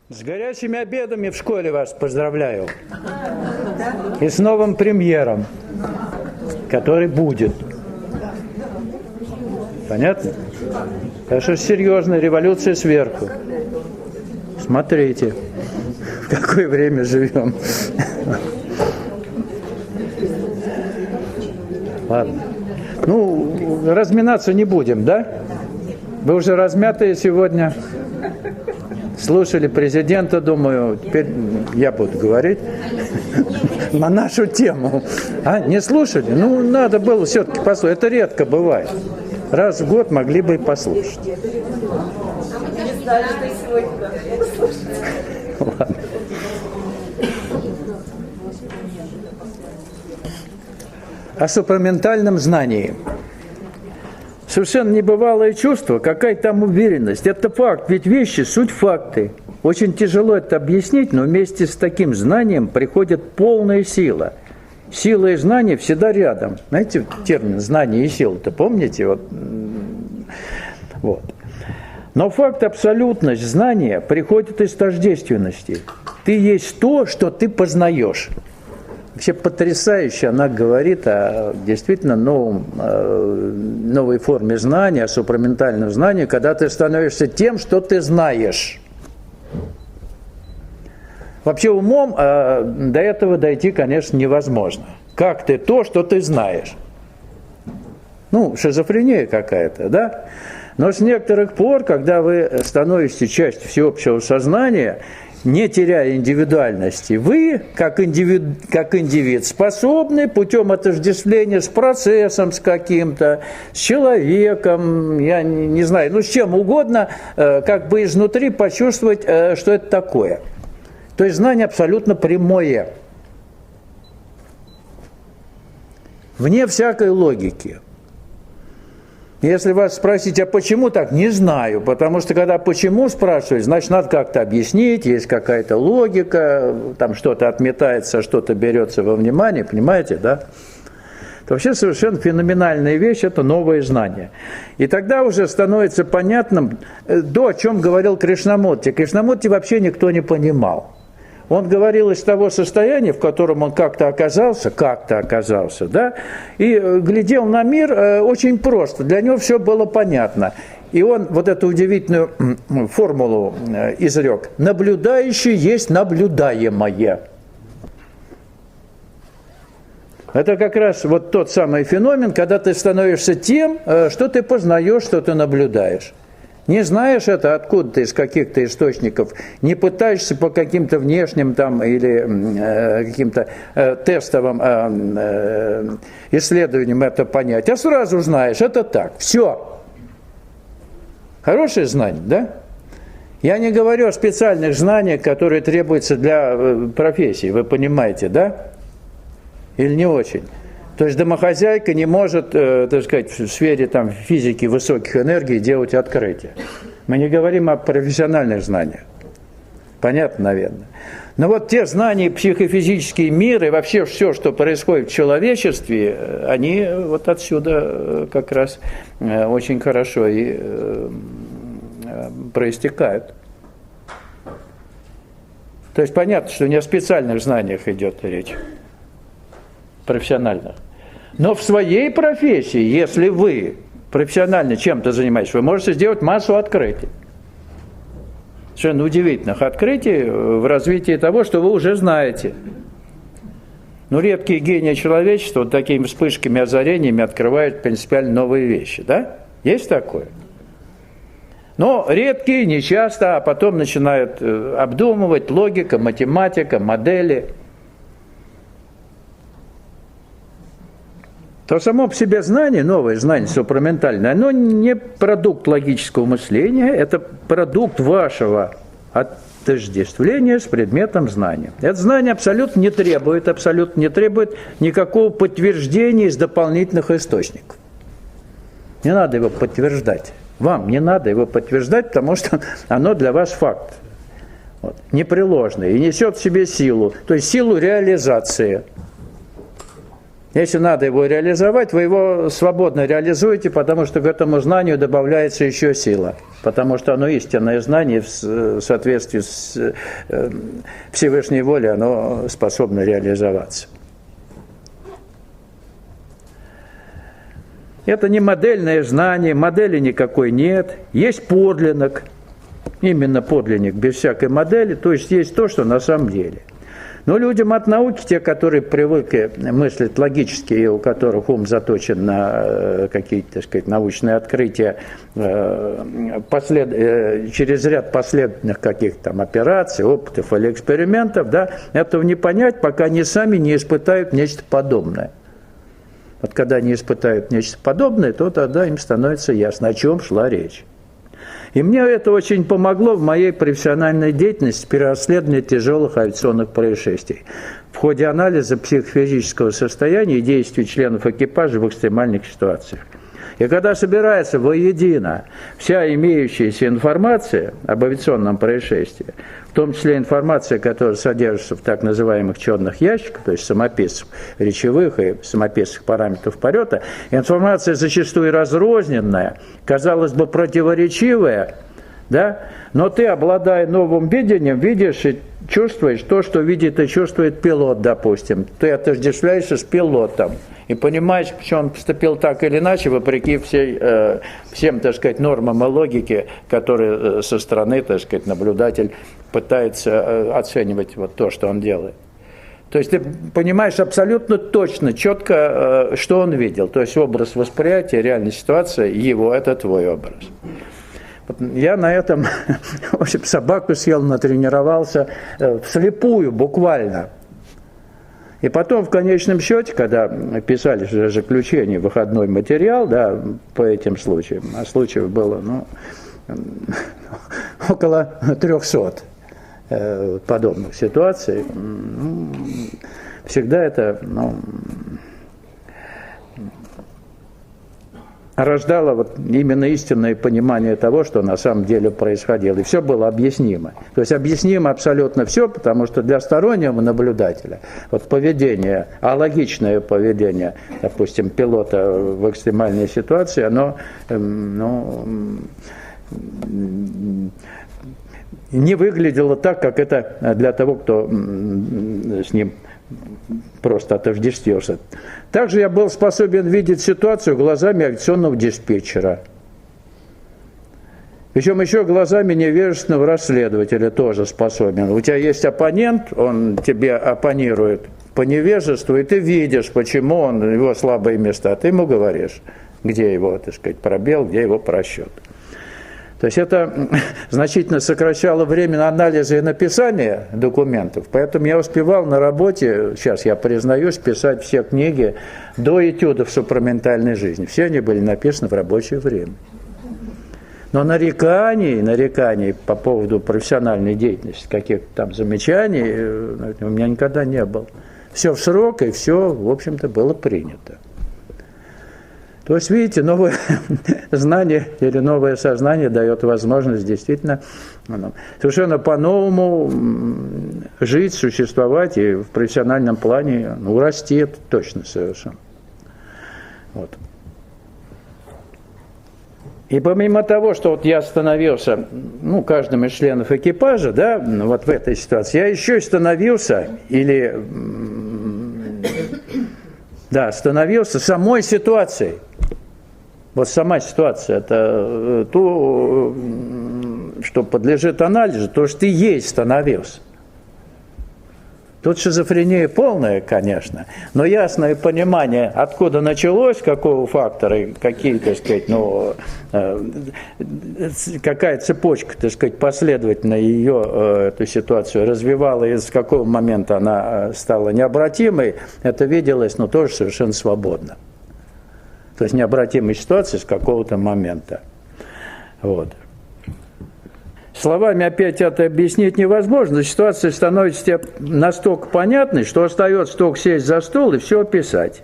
С горячими обедами в школе вас поздравляю. И с новым премьером, который будет. Понятно? Так что серьезно, революция сверху. Смотрите, в какое время живем. Ладно. Ну, разминаться не будем, да? Вы уже размятые сегодня. Слушали президента, думаю, теперь я буду говорить на нашу тему. А, не слушали? Ну, надо было все-таки послушать. Это редко бывает. Раз в год могли бы и послушать. Ладно. О супраментальном знании. Совершенно небывалое чувство, какая там уверенность. Это факт, ведь вещи – суть факты. Очень тяжело это объяснить, но вместе с таким знанием приходит полная сила. Сила и знание всегда рядом. Знаете термин «знание и сила»-то помните? Вот. Но факт абсолютность знания приходит из тождественности. Ты есть то, что ты познаешь. Вообще потрясающе она говорит о действительно новой форме знания, о супраментальном знании, когда ты становишься тем, что ты знаешь. Вообще умом до этого дойти, конечно, невозможно. Как ты то, что ты знаешь? Ну, шизофрения какая-то, да? Но с некоторых пор, когда вы становитесь частью всеобщего сознания, не теряя индивидуальности, вы, как индивид, способны путем отождествления с процессом, с каким-то, с человеком, я не знаю, ну с чем угодно, как бы изнутри почувствовать, что это такое. То есть знание абсолютно прямое, вне всякой логики. Если вас спросить, а почему так, не знаю, потому что когда почему спрашивают, значит, надо как-то объяснить, есть какая-то логика, там что-то отметается, что-то берется во внимание, понимаете, да? Это вообще совершенно феноменальная вещь, это новое знание. И тогда уже становится понятным то, о чем говорил Кришнамурти. Кришнамурти вообще никто не понимал. Он говорил из того состояния, в котором он как-то оказался, да, и глядел на мир очень просто. Для него все было понятно. И он вот эту удивительную формулу изрек. Наблюдающий есть наблюдаемое. Это как раз вот тот самый феномен, когда ты становишься тем, что ты познаешь, что ты наблюдаешь. Не знаешь это откуда-то, из каких-то источников, не пытаешься по каким-то внешним там, или каким-то тестовым исследованиям это понять, а сразу знаешь, это так, все. Хорошее знание, да? Я не говорю о специальных знаниях, которые требуются для профессии, вы понимаете, да? Или не очень? То есть домохозяйка не может, так сказать, в сфере там, физики высоких энергий делать открытия. Мы не говорим о профессиональных знаниях. Понятно, наверное. Но вот те знания, психофизические миры, вообще все, что происходит в человечестве, они вот отсюда как раз очень хорошо и проистекают. То есть понятно, что не о специальных знаниях идет речь. Профессиональных. Но в своей профессии, если вы профессионально чем-то занимаетесь, вы можете сделать массу открытий. Совершенно удивительных открытий в развитии того, что вы уже знаете. Ну, редкие гении человечества вот такими вспышками, озарениями открывают принципиально новые вещи, да? Есть такое? Но редкие, нечасто, а потом начинают обдумывать логика, математика, модели. То само по себе знание, новое знание супраментальное, оно не продукт логического мышления, это продукт вашего отождествления с предметом знания. Это знание абсолютно не требует никакого подтверждения из дополнительных источников. Не надо его подтверждать. Вам не надо его подтверждать, потому что оно для вас факт. Вот, непреложный и несет в себе силу, то есть силу реализации. Если надо его реализовать, вы его свободно реализуете, потому что к этому знанию добавляется еще сила. Потому что оно истинное знание в соответствии с Всевышней волей, оно способно реализоваться. Это не модельное знание, модели никакой нет. Есть подлинник, именно подлинник, без всякой модели, то есть есть то, что на самом деле. Но людям от науки, те, которые привыкли мыслить логически, и у которых ум заточен на какие-то, так сказать, научные открытия через ряд последовательных каких-то там операций, опытов или экспериментов, да, этого не понять, пока они сами не испытают нечто подобное. Вот когда они испытают нечто подобное, то тогда им становится ясно, о чем шла речь. И мне это очень помогло в моей профессиональной деятельности при расследовании тяжелых авиационных происшествий. В ходе анализа психофизического состояния и действий членов экипажа в экстремальных ситуациях. И когда собирается воедино вся имеющаяся информация об авиационном происшествии, в том числе информация, которая содержится в так называемых черных ящиках, то есть самописцев речевых и самописцев параметров полета, информация зачастую разрозненная, казалось бы, противоречивая, да? Но ты, обладая новым видением, видишь и чувствуешь то, что видит и чувствует пилот, допустим. Ты отождествляешься с пилотом и понимаешь, почему он поступил так или иначе, вопреки всем, так сказать, нормам и логике, которые со стороны, так сказать, наблюдатель пытается оценивать вот то, что он делает. То есть ты понимаешь абсолютно точно, четко, что он видел. То есть образ восприятия, реальная ситуация, его, это твой образ. Я на этом, в общем, собаку съел, натренировался вслепую буквально. И потом, в конечном счете, когда писали же заключение, выходной материал, да, по этим случаям, а случаев было, около 300 подобных ситуаций, всегда это, рождало вот именно истинное понимание того, что на самом деле происходило. И все было объяснимо. То есть объяснимо абсолютно все, потому что для стороннего наблюдателя вот поведение, алогичное поведение, допустим, пилота в экстремальной ситуации, оно не выглядело так, как это для того, кто с ним просто отождествился. Также я был способен видеть ситуацию глазами авиационного диспетчера. Причем еще глазами невежественного расследователя тоже способен. У тебя есть оппонент, он тебе оппонирует по невежеству, и ты видишь, почему он, его слабые места, а ты ему говоришь, где его, так сказать, пробел, где его просчет. То есть это значительно сокращало время анализа и написания документов, поэтому я успевал на работе, сейчас я признаюсь, писать все книги до этюдов супраментальной жизни. Все они были написаны в рабочее время. Но нареканий по поводу профессиональной деятельности, каких-то там замечаний у меня никогда не было. Все в срок, и все, в общем-то, было принято. То есть, видите, новое знание или новое сознание дает возможность действительно совершенно по-новому жить, существовать и в профессиональном плане расти, это точно совершенно. Вот. И помимо того, что вот я становился, каждым из членов экипажа, да, вот в этой ситуации, я еще и становился становился самой ситуацией. Вот сама ситуация, это то, что подлежит анализу, то, что ты есть становился. Тут шизофрения полная, конечно, но ясное понимание, откуда началось, какого фактора, и какие, так сказать, какая цепочка, так сказать, последовательно ее, эту ситуацию развивала, и с какого момента она стала необратимой, это виделось, тоже совершенно свободно. То есть необратимой ситуации с какого-то момента. Вот. Словами опять это объяснить невозможно, ситуация становится тебе настолько понятной, что остается только сесть за стол и все описать.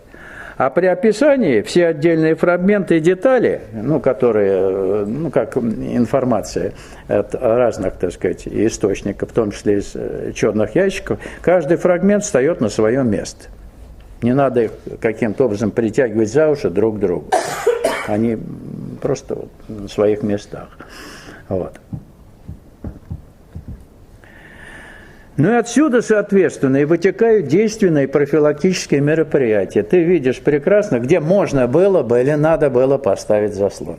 А при описании все отдельные фрагменты и детали, которые, как информация от разных, так сказать, источников, в том числе из черных ящиков, каждый фрагмент встает на свое место. Не надо их каким-то образом притягивать за уши друг к другу. Они просто вот на своих местах. Вот. Ну и отсюда, соответственно, и вытекают действенные профилактические мероприятия. Ты видишь прекрасно, где можно было бы или надо было поставить заслон.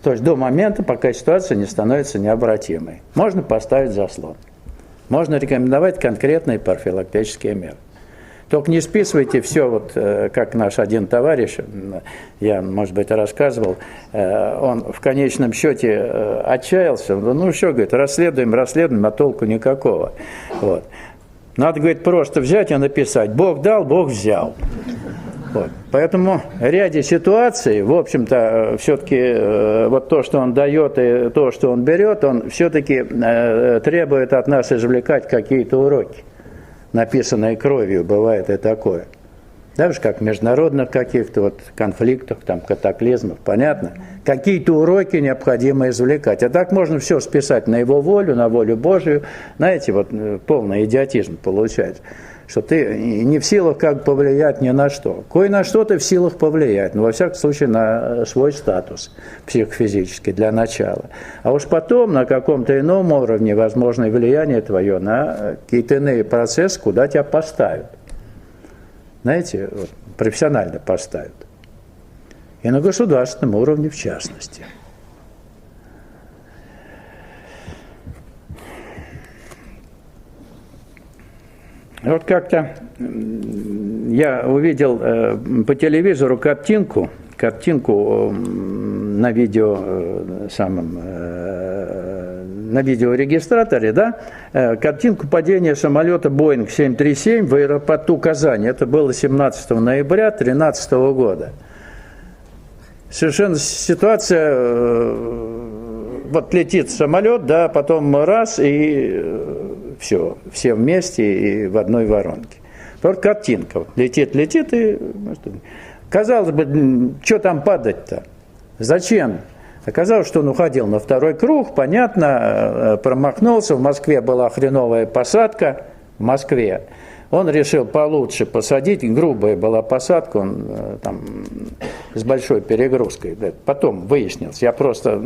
То есть до момента, пока ситуация не становится необратимой. Можно поставить заслон. Можно рекомендовать конкретные профилактические меры. Только не списывайте все, вот, как наш один товарищ, я, может быть, рассказывал, он в конечном счете отчаялся. Ну, что, говорит, расследуем, а толку никакого. Вот. Надо, говорит, просто взять и написать: Бог дал, Бог взял. Вот. Поэтому в ряде ситуаций, в общем-то, все-таки вот то, что он дает, и то, что он берет, он все-таки требует от нас извлекать какие-то уроки, написанные кровью, бывает и такое. Даже как в международных каких-то вот конфликтах, там, катаклизмах, понятно? Какие-то уроки необходимо извлекать. А так можно все списать на его волю, на волю Божию. Знаете, вот полный идиотизм получается. Что ты не в силах как повлиять ни на что. Кое на что ты в силах повлиять, но во всяком случае на свой статус психофизический для начала. А уж потом на каком-то ином уровне возможно влияние твое на какие-то иные процессы, куда тебя поставят. Знаете, вот, профессионально поставят. И на государственном уровне в частности. Вот как-то я увидел по телевизору картинку на на видеорегистраторе, да, картинку падения самолета Boeing 737 в аэропорту Казани. Это было 17 ноября 2013 года. Совершенно ситуация, вот летит самолет, да, потом раз и все вместе и в одной воронке. Вот картинка, вот летит и, казалось бы, что там падать-то? Зачем? Оказалось, что он уходил на второй круг, понятно, промахнулся, в Москве была хреновая посадка, в Москве. Он решил получше посадить, грубая была посадка, он там с большой перегрузкой. Потом выяснилось, я просто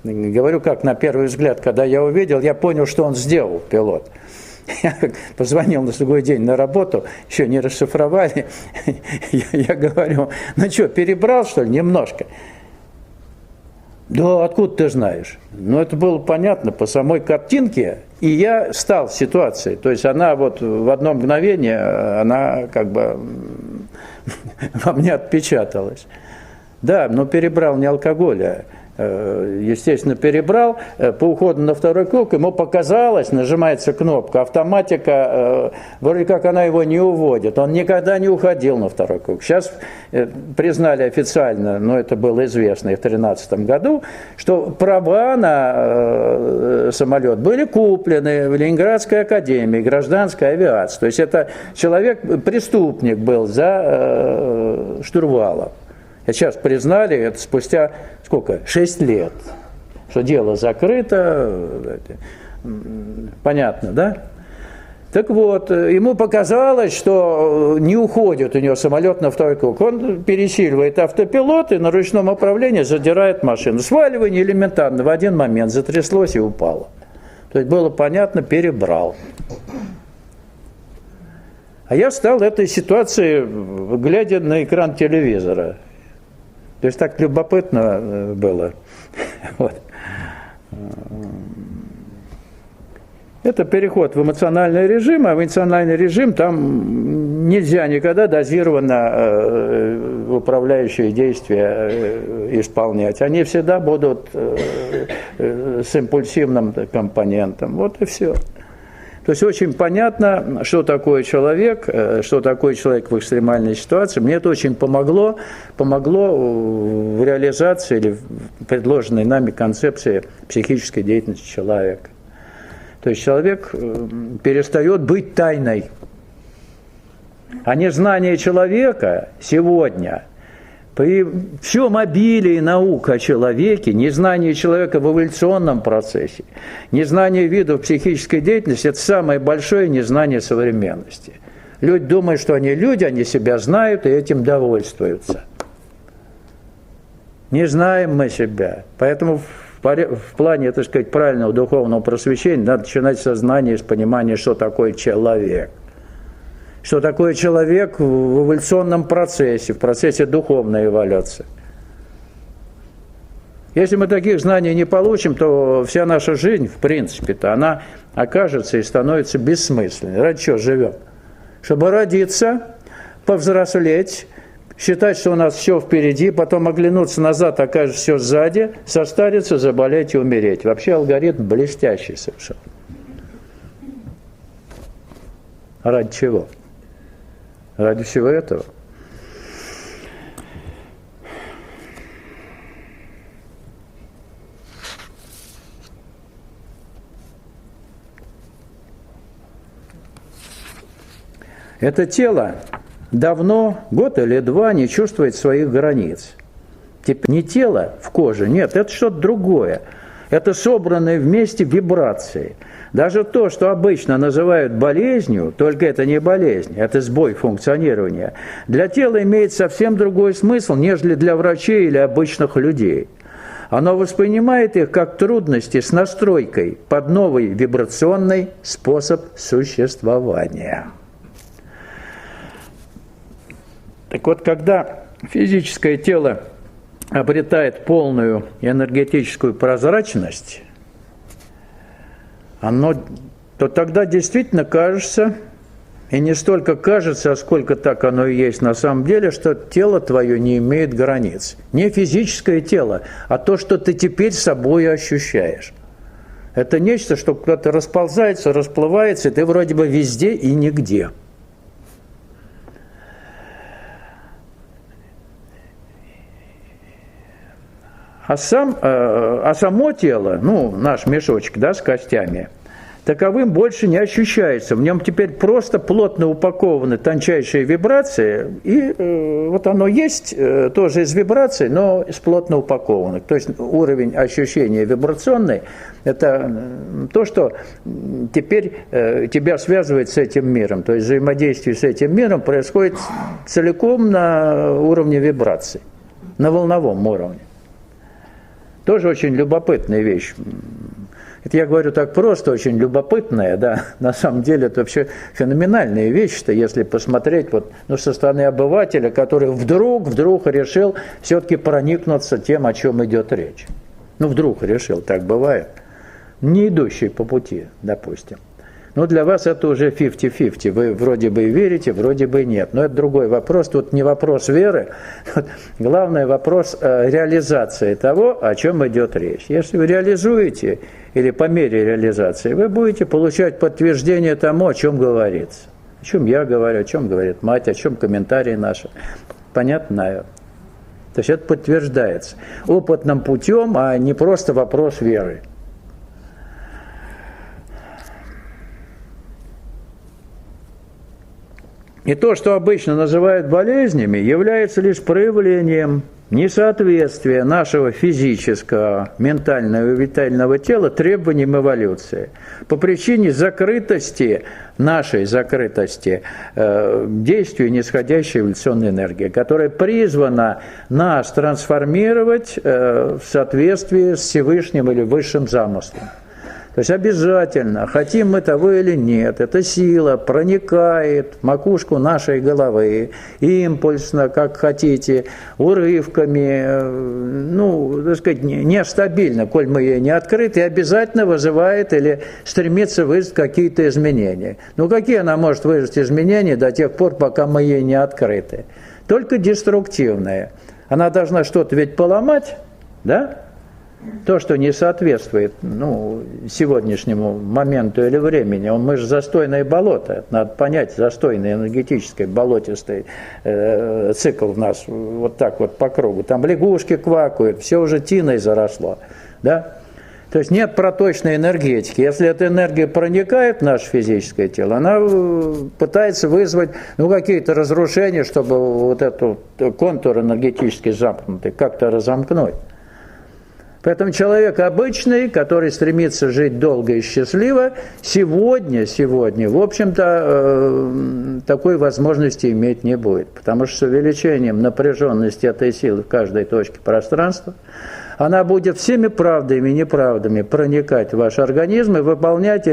говорю, как на первый взгляд, когда я увидел, я понял, что он сделал, пилот. Я позвонил на другой день на работу, еще не расшифровали, я говорю, ну что, перебрал, что ли, немножко? Да, откуда ты знаешь? Ну, это было понятно по самой картинке, и я стал в ситуации. То есть она вот в одно мгновение, она как бы во мне отпечаталась. Да, но перебрал не алкоголя. Естественно, перебрал, по уходу на второй круг, ему показалось, нажимается кнопка, автоматика, вроде как она его не уводит, он никогда не уходил на второй круг. Сейчас признали официально, но это было известно и в 2013 году, что права на самолет были куплены в Ленинградской академии гражданской авиации. То есть это человек, преступник был за штурвалом. Сейчас признали, это спустя, сколько, 6 лет, что дело закрыто, понятно, да? Так вот, ему показалось, что не уходит у него самолет на второй круг. Он пересиливает автопилот и на ручном управлении задирает машину. Сваливание элементарно, в один момент затряслось и упало. То есть было понятно, перебрал. А я стал в этой ситуации, глядя на экран телевизора. То есть так любопытно было. Вот. Это переход в эмоциональный режим, а в эмоциональный режим там нельзя никогда дозированно управляющие действия исполнять. Они всегда будут с импульсивным компонентом. Вот и все. То есть очень понятно, что такое человек в экстремальной ситуации. Мне это очень помогло в реализации или в предложенной нами концепции психической деятельности человека. То есть человек перестает быть тайной. А незнание человека сегодня При всем обилии наук о человеке, незнание человека в эволюционном процессе, незнание видов психической деятельности – это самое большое незнание современности. Люди думают, что они люди, они себя знают и этим довольствуются. Не знаем мы себя. Поэтому в плане, так сказать, правильного духовного просвещения надо начинать со знания, с понимания, что такое человек. Что такое человек в эволюционном процессе, в процессе духовной эволюции. Если мы таких знаний не получим, то вся наша жизнь, в принципе-то, она окажется и становится бессмысленной. Ради чего живем? Чтобы родиться, повзрослеть, считать, что у нас все впереди, потом оглянуться назад, окажется все сзади, состариться, заболеть и умереть. Вообще алгоритм блестящий совершенно. Ради чего? Ради всего этого. Это тело давно, год или два, не чувствует своих границ. Теперь не тело в коже, нет, это что-то другое. Это собранные вместе вибрации. Даже то, что обычно называют болезнью, только это не болезнь, это сбой функционирования, для тела имеет совсем другой смысл, нежели для врачей или обычных людей. Оно воспринимает их как трудности с настройкой под новый вибрационный способ существования. Так вот, когда физическое тело обретает полную энергетическую прозрачность, то тогда действительно кажется, и не столько кажется, а сколько так оно и есть на самом деле, что тело твое не имеет границ. Не физическое тело, а то, что ты теперь собой ощущаешь. Это нечто, что куда-то расползается, расплывается, и ты вроде бы везде и нигде. А само тело, наш мешочек, да, с костями, таковым больше не ощущается. В нем теперь просто плотно упакованы тончайшие вибрации, и вот оно есть тоже из вибраций, но из плотно упакованных. То есть уровень ощущения вибрационный – это то, что теперь тебя связывает с этим миром. То есть взаимодействие с этим миром происходит целиком на уровне вибраций, на волновом уровне. Тоже очень любопытная вещь. Это я говорю так просто, очень любопытная, да. На самом деле это вообще феноменальная вещь-то, если посмотреть со стороны обывателя, который вдруг решил все-таки проникнуться тем, о чем идет речь. Вдруг решил, так бывает. Не идущий по пути, допустим. Для вас это уже 50-50. Вы вроде бы и верите, вроде бы и нет. Но это другой вопрос. Тут не вопрос веры. Главный вопрос реализации того, о чем идет речь. Если вы реализуете, или по мере реализации, вы будете получать подтверждение тому, о чем говорится. О чем я говорю, о чем говорит мать, о чем комментарии наши. Понятно, наверное? То есть это подтверждается опытным путем, а не просто вопрос веры. И то, что обычно называют болезнями, является лишь проявлением несоответствия нашего физического, ментального и витального тела требованиям эволюции. По причине закрытости, нашей закрытости, действию нисходящей эволюционной энергии, которая призвана нас трансформировать в соответствии с Всевышним или высшим замыслом. То есть обязательно, хотим мы того или нет, эта сила проникает в макушку нашей головы, импульсно, как хотите, урывками, так сказать, нестабильно, коль мы ей не открыты, и обязательно вызывает или стремится вызвать какие-то изменения. Какие она может вызвать изменения до тех пор, пока мы ей не открыты? Только деструктивные. Она должна что-то ведь поломать, да? То, что не соответствует сегодняшнему моменту или времени, мы же застойное болото, надо понять, застойный энергетический болотистый цикл у нас вот так вот по кругу. Там лягушки квакают, все уже тиной заросло. Да? То есть нет проточной энергетики. Если эта энергия проникает в наше физическое тело, она пытается вызвать какие-то разрушения, чтобы вот этот контур энергетически замкнутый как-то разомкнуть. Поэтому человек обычный, который стремится жить долго и счастливо, сегодня, в общем-то, такой возможности иметь не будет. Потому что с увеличением напряженности этой силы в каждой точке пространства, она будет всеми правдами и неправдами проникать в ваш организм и выполнять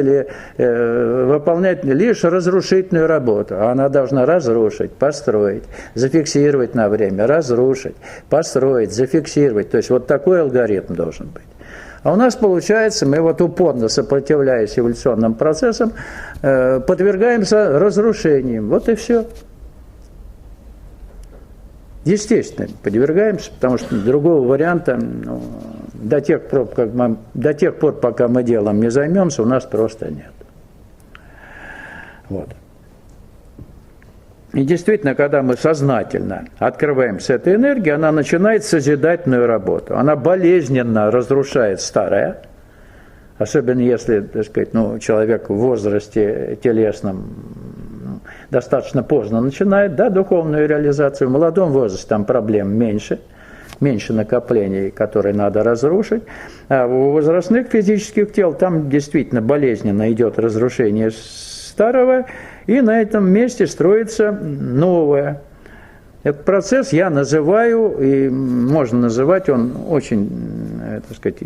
лишь разрушительную работу. Она должна разрушить, построить, зафиксировать на время, разрушить, построить, зафиксировать. То есть вот такой алгоритм должен быть. А у нас получается, мы вот упорно сопротивляясь эволюционным процессам, подвергаемся разрушениям. Вот и все. Естественно, подвергаемся, потому что другого варианта до тех пор, пока мы делом не займемся, у нас просто нет. Вот. И действительно, когда мы сознательно открываемся этой энергии, она начинает созидательную работу. Она болезненно разрушает старое, особенно если, так сказать, человек в возрасте телесном достаточно поздно начинает, духовную реализацию. В молодом возрасте там проблем меньше накоплений, которые надо разрушить. А у возрастных физических тел там действительно болезненно идет разрушение старого, и на этом месте строится новое. Этот процесс я называю, и можно называть, он очень, так сказать,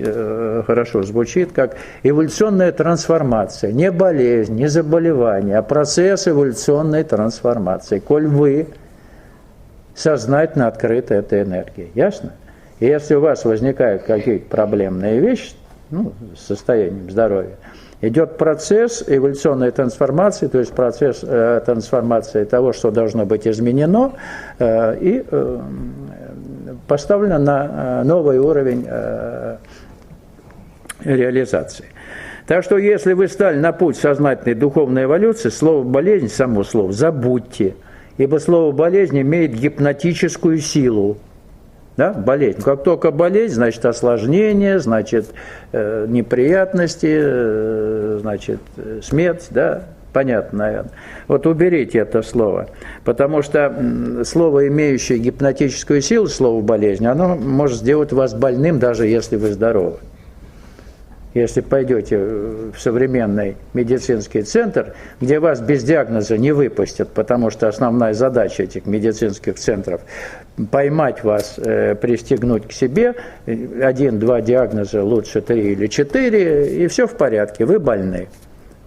хорошо звучит, как эволюционная трансформация. Не болезнь, не заболевание, а процесс эволюционной трансформации. Коль вы сознательно открыты этой энергией. Ясно? И если у вас возникают какие-то проблемные вещи, с состоянием здоровья, идет процесс эволюционной трансформации, то есть процесс трансформации того, что должно быть изменено и поставлено на новый уровень реализации. Так что если вы стали на путь сознательной духовной эволюции, слово «болезнь», само слово, забудьте, ибо слово «болезнь» имеет гипнотическую силу. Да, болезнь. Как только болезнь, значит осложнение, значит неприятности, значит смерть, да, понятно, наверное. Вот уберите это слово, потому что слово, имеющее гипнотическую силу, слово болезнь, оно может сделать вас больным, даже если вы здоровы. Если пойдете в современный медицинский центр, где вас без диагноза не выпустят, потому что основная задача этих медицинских центров – поймать вас, пристегнуть к себе, 1-2 диагноза, лучше 3 или 4, и все в порядке, вы больны.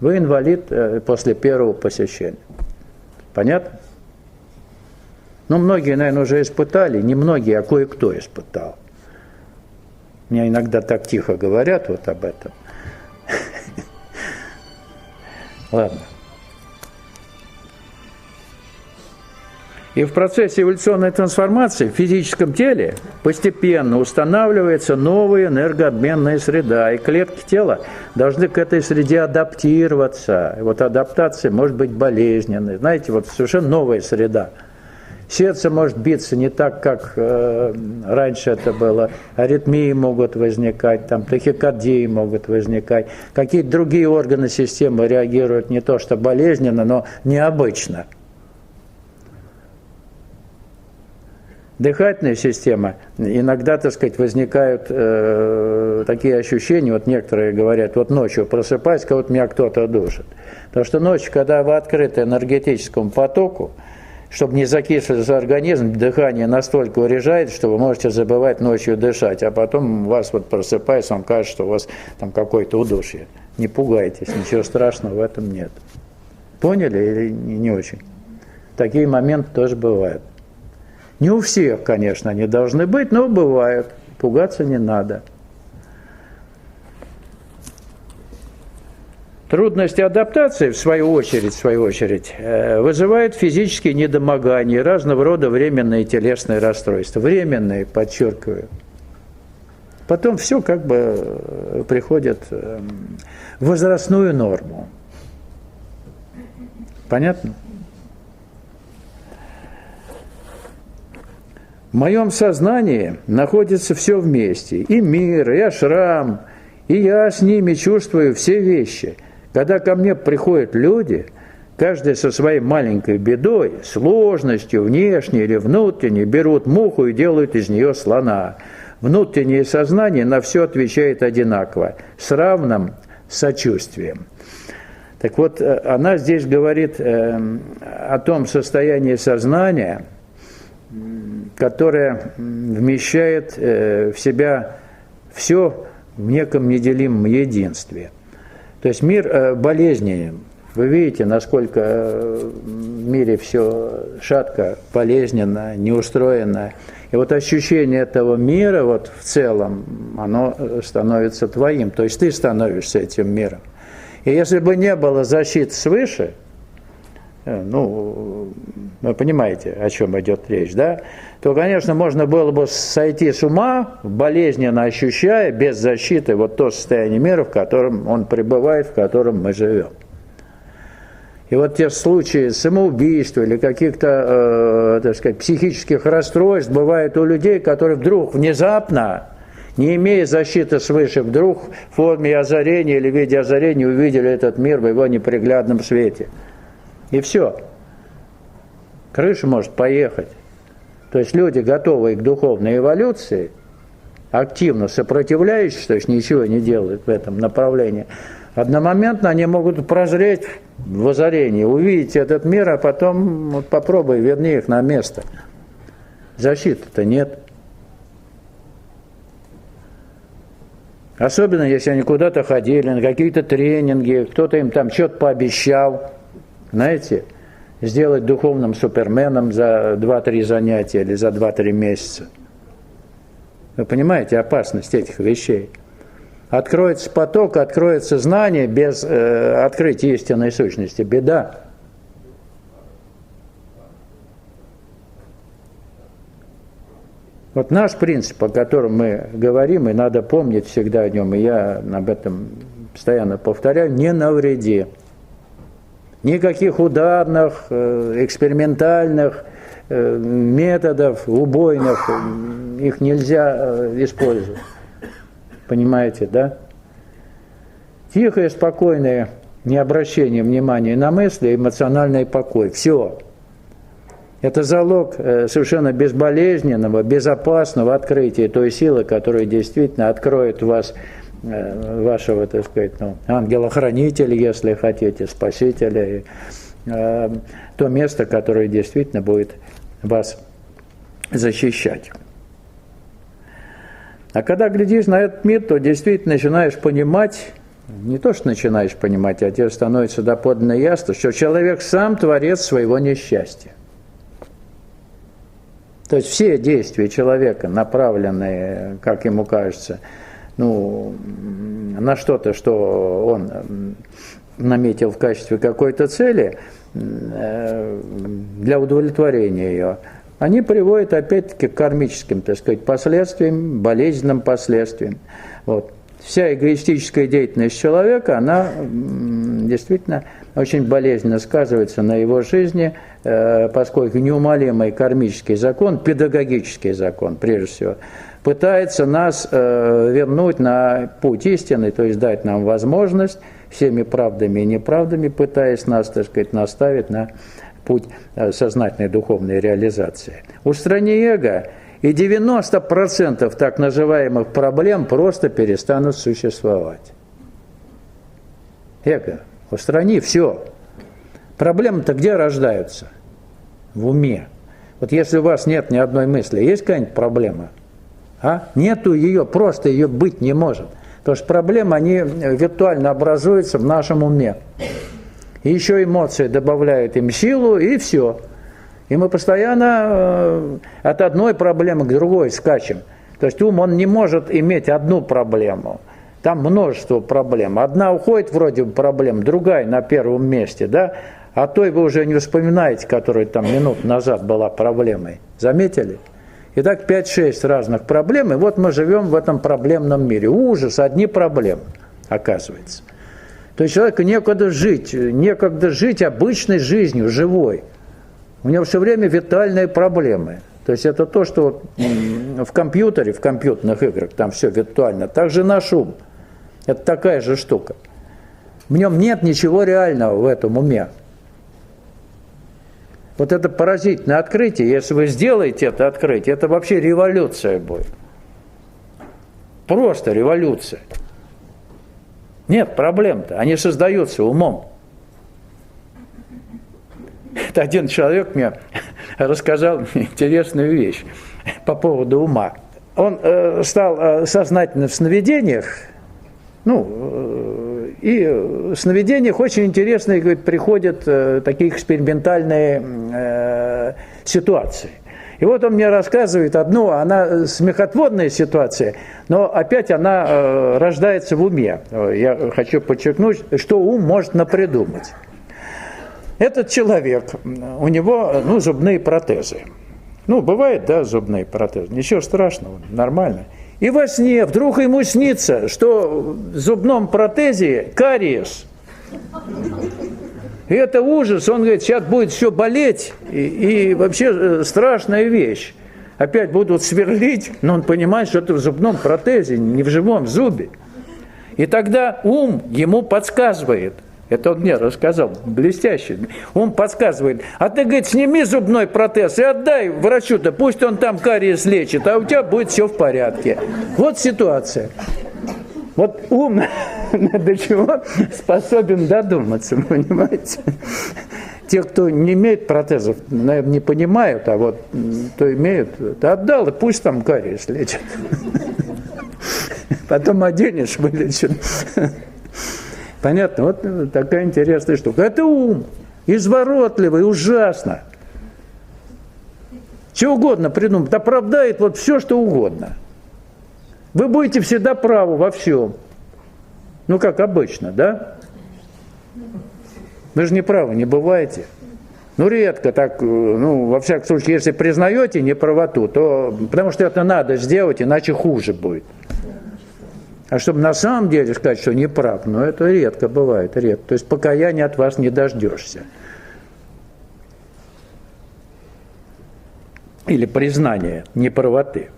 Вы инвалид после первого посещения. Понятно? Многие, наверное, уже испытали, не многие, а кое-кто испытал. Мне иногда так тихо говорят вот об этом. Ладно. И в процессе эволюционной трансформации в физическом теле постепенно устанавливается новая энергообменная среда, и клетки тела должны к этой среде адаптироваться. И вот адаптация может быть болезненной. Знаете, вот совершенно новая среда. Сердце может биться не так, как раньше это было. Аритмии могут возникать, тахикардии могут возникать. Какие-то другие органы системы реагируют не то что болезненно, но необычно. Дыхательная система, иногда, так сказать, возникают такие ощущения, вот некоторые говорят, вот ночью просыпаюсь, как будто меня кто-то душит. Потому что ночью, когда вы открыты энергетическому потоку, чтобы не закислился организм, дыхание настолько урежает, что вы можете забывать ночью дышать, а потом у вас вот просыпается, вам кажется, что у вас там какое-то удушье. Не пугайтесь, ничего страшного в этом нет. Поняли или не очень? Такие моменты тоже бывают. Не у всех, конечно, они должны быть, но бывают. Пугаться не надо. Трудности адаптации, в свою очередь, вызывают физические недомогания, разного рода временные телесные расстройства. Временные, подчеркиваю. Потом все как бы приходит в возрастную норму. Понятно? В моем сознании находится все вместе. И мир, и ашрам, И я с ними чувствую все вещи. Когда ко мне приходят люди, каждый со своей маленькой бедой, сложностью, внешней или внутренней, берут муху и делают из нее слона. Внутреннее сознание на все отвечает одинаково, с равным сочувствием. Так вот, она здесь говорит о том состоянии сознания, которое вмещает в себя все в неком неделимом единстве. То есть мир болезненен. Вы видите, насколько в мире все шатко, болезненно, неустроено. И вот ощущение этого мира вот в целом, оно становится твоим. То есть ты становишься этим миром. И если бы не было защиты свыше, ну, вы понимаете, о чем идет речь, да? То, конечно, можно было бы сойти с ума, болезненно ощущая, без защиты, вот то состояние мира, в котором он пребывает, в котором мы живем. И вот те случаи самоубийства или каких-то, так сказать, психических расстройств бывают у людей, которые вдруг внезапно, не имея защиты свыше, вдруг в форме озарения или в виде озарения увидели этот мир в его неприглядном свете. И все. Крыша может поехать. То есть люди, готовые к духовной эволюции, активно сопротивляющиеся, то есть ничего не делают в этом направлении, одномоментно они могут прозреть в озарении, увидеть этот мир, а потом вот, попробуй верни их на место. Защиты-то нет. Особенно, если они куда-то ходили, на какие-то тренинги, кто-то им там что-то пообещал, знаете, сделать духовным суперменом за 2-3 занятия или за 2-3 месяца. Вы понимаете опасность этих вещей? Откроется поток, откроется знание без открытия истинной сущности. Беда. Вот наш принцип, о котором мы говорим, и надо помнить всегда о нем, и я об этом постоянно повторяю, не навреди. Никаких ударных, экспериментальных методов, убойных, их нельзя использовать. Понимаете, да? Тихое, спокойное необращение внимания на мысли, эмоциональный покой. Все. Это залог совершенно безболезненного, безопасного открытия той силы, которая действительно откроет в вас вашего, так сказать, ангела-хранителя, если хотите, спасителя, то место, которое действительно будет вас защищать. А когда глядишь на этот мир, то действительно начинаешь понимать, не то что начинаешь понимать, а тебе становится доподлинно ясно, что человек сам творец своего несчастья. То есть все действия человека, направленные, как ему кажется, на что-то, что он наметил в качестве какой-то цели, для удовлетворения ее, они приводят опять-таки к кармическим, так сказать, последствиям, болезненным последствиям. Вот. Вся эгоистическая деятельность человека, она действительно очень болезненно сказывается на его жизни, поскольку неумолимый кармический закон, педагогический закон, прежде всего, пытается нас вернуть на путь истины, то есть дать нам возможность всеми правдами и неправдами, пытаясь нас, так сказать, наставить на путь сознательной духовной реализации. Устрани эго, и 90% так называемых проблем просто перестанут существовать. Эго, устрани, все. Проблемы-то где рождаются? В уме. Вот если у вас нет ни одной мысли, есть какая-нибудь проблема? Нету ее, просто ее быть не может. Потому что проблемы, они виртуально образуются в нашем уме. И еще эмоции добавляют им силу, и все. И мы постоянно от одной проблемы к другой скачем. То есть ум, он не может иметь одну проблему. Там множество проблем. Одна уходит вроде бы проблем, другая на первом месте, да? А той вы уже не вспоминаете, которая там минут назад была проблемой. Заметили? Итак, 5-6 разных проблем, и вот мы живем в этом проблемном мире. Ужас, одни проблемы, оказывается. То есть человеку некогда жить обычной жизнью, живой. У него все время виртуальные проблемы. То есть это то, что в компьютере, в компьютерных играх, там все виртуально. Также наш ум. Это такая же штука. В нем нет ничего реального в этом уме. Вот это поразительное открытие, если вы сделаете это открытие, это вообще революция будет. Просто революция. Нет проблем-то, они создаются умом. Это один человек мне рассказал интересную вещь по поводу ума. Он стал сознательно в сновидениях, и в сновидениях очень интересные, говорит, приходят такие экспериментальные ситуации. И вот он мне рассказывает одну, она смехотворная ситуация, но опять она рождается в уме. Я хочу подчеркнуть, что ум может напридумать. Этот человек, у него зубные протезы. Бывает, да, зубные протезы. Ничего страшного, нормально. И во сне вдруг ему снится, что в зубном протезе кариес. И это ужас. Он говорит, сейчас будет все болеть. И вообще страшная вещь. Опять будут сверлить, но он понимает, что это в зубном протезе, не в живом зубе. И тогда ум ему подсказывает. Это он мне рассказал, блестяще. Он подсказывает, а ты, говорит, сними зубной протез и отдай врачу-то, пусть он там кариес лечит, а у тебя будет все в порядке. Вот ситуация. Вот ум до чего способен додуматься, понимаете? Те, кто не имеет протезов, наверное, не понимают, а вот кто имеют, ты отдал, и пусть там кариес лечит. Потом оденешь, вылечит. Понятно? Вот такая интересная штука. Это ум. Изворотливый, ужасно. Чего угодно придумает. Оправдает вот все, что угодно. Вы будете всегда правы во всем. Как обычно, да? Вы же не правы, не бываете. Редко так, во всяком случае, если признаете неправоту, то потому что это надо сделать, иначе хуже будет. А чтобы на самом деле сказать, что не прав, это редко бывает, редко. То есть покаяния от вас не дождешься. Или признания неправоты.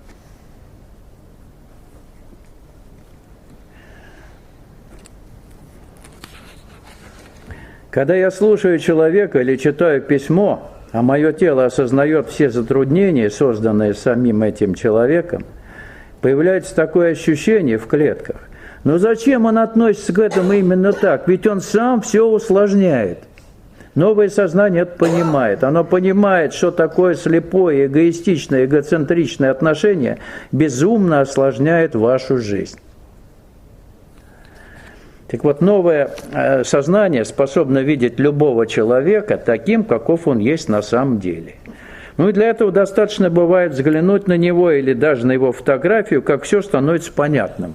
Когда я слушаю человека или читаю письмо, а мое тело осознает все затруднения, созданные самим этим человеком, появляется такое ощущение в клетках. Но зачем он относится к этому именно так? Ведь он сам все усложняет. Новое сознание это понимает. Оно понимает, что такое слепое, эгоистичное, эгоцентричное отношение безумно осложняет вашу жизнь. Так вот, новое сознание способно видеть любого человека таким, каков он есть на самом деле. И для этого достаточно бывает взглянуть на него или даже на его фотографию, как все становится понятным.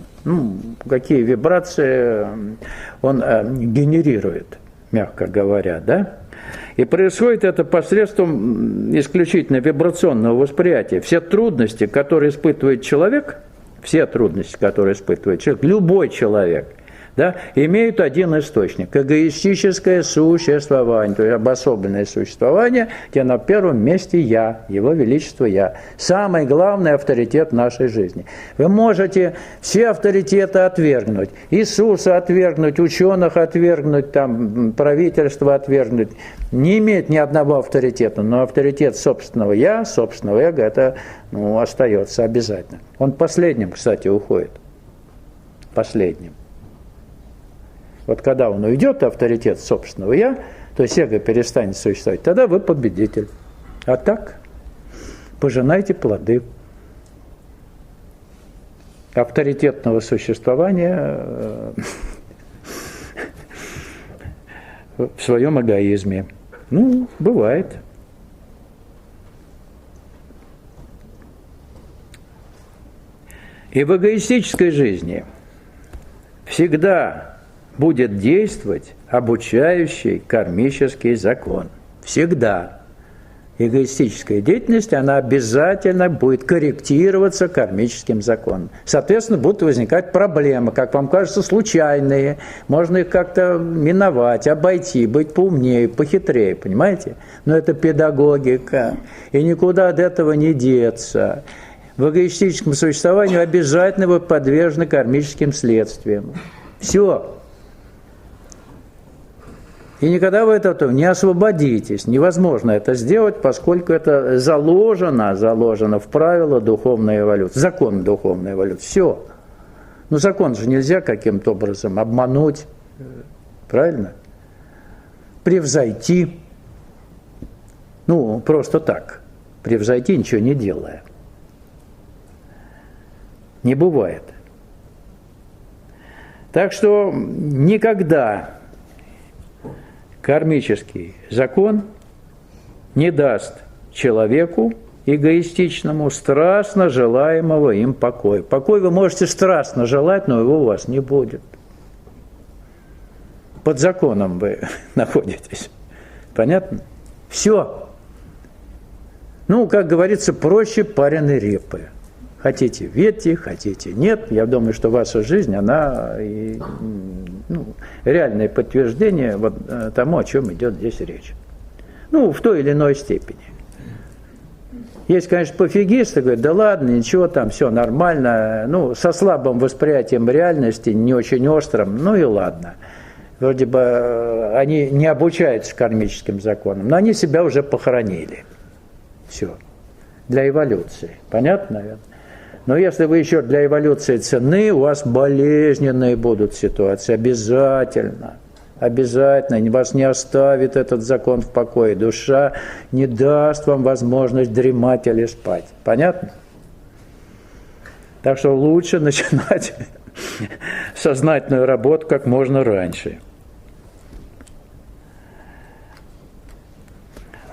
Какие вибрации он генерирует, мягко говоря, да? И происходит это посредством исключительно вибрационного восприятия. Все трудности, которые испытывает человек, любой человек, да, имеют один источник – эгоистическое существование, то есть обособленное существование, где на первом месте «я», Его Величество «я», самый главный авторитет нашей жизни. Вы можете все авторитеты отвергнуть, Иисуса отвергнуть, ученых отвергнуть, правительство отвергнуть, не имеет ни одного авторитета, но авторитет собственного «я», собственного эго – это остается обязательно. Он последним, кстати, уходит, последним. Вот когда он уйдет, авторитет собственного «я», то есть эго перестанет существовать, тогда вы победитель. А так, пожинайте плоды авторитетного существования в своем эгоизме. Бывает. И в эгоистической жизни всегда будет действовать обучающий кармический закон. Всегда. Эгоистическая деятельность, она обязательно будет корректироваться кармическим законом. Соответственно, будут возникать проблемы, как вам кажется, случайные. Можно их как-то миновать, обойти, быть поумнее, похитрее, понимаете? Но это педагогика, и никуда от этого не деться. В эгоистическом существовании обязательно вы подвержены кармическим следствиям. Все. И никогда вы от этого не освободитесь. Невозможно это сделать, поскольку это заложено в правила духовной эволюции, закон духовной эволюции. Все. Но закон же нельзя каким-то образом обмануть, правильно? Превзойти. Ну, просто так. Превзойти, ничего не делая. Не бывает. Так что никогда кармический закон не даст человеку эгоистичному, страстно желаемого им покоя. Покой вы можете страстно желать, но его у вас не будет. Под законом вы находитесь. Понятно? Все. Ну, как говорится, проще пареной репы. Хотите – верьте, хотите – нет. Я думаю, что ваша жизнь, она реальное подтверждение вот тому, о чем идет здесь речь. Ну, в той или иной степени. Есть, конечно, пофигисты, говорят, да ладно, ничего там, все нормально. Ну, со слабым восприятием реальности, не очень острым, ну и ладно. Вроде бы они не обучаются кармическим законам, но они себя уже похоронили. Все. Для эволюции. Понятно, наверное? Но если вы еще для эволюции ценны, у вас болезненные будут ситуации. Обязательно. Обязательно. Вас не оставит этот закон в покое. Душа не даст вам возможность дремать или спать. Понятно? Так что лучше начинать сознательную работу как можно раньше.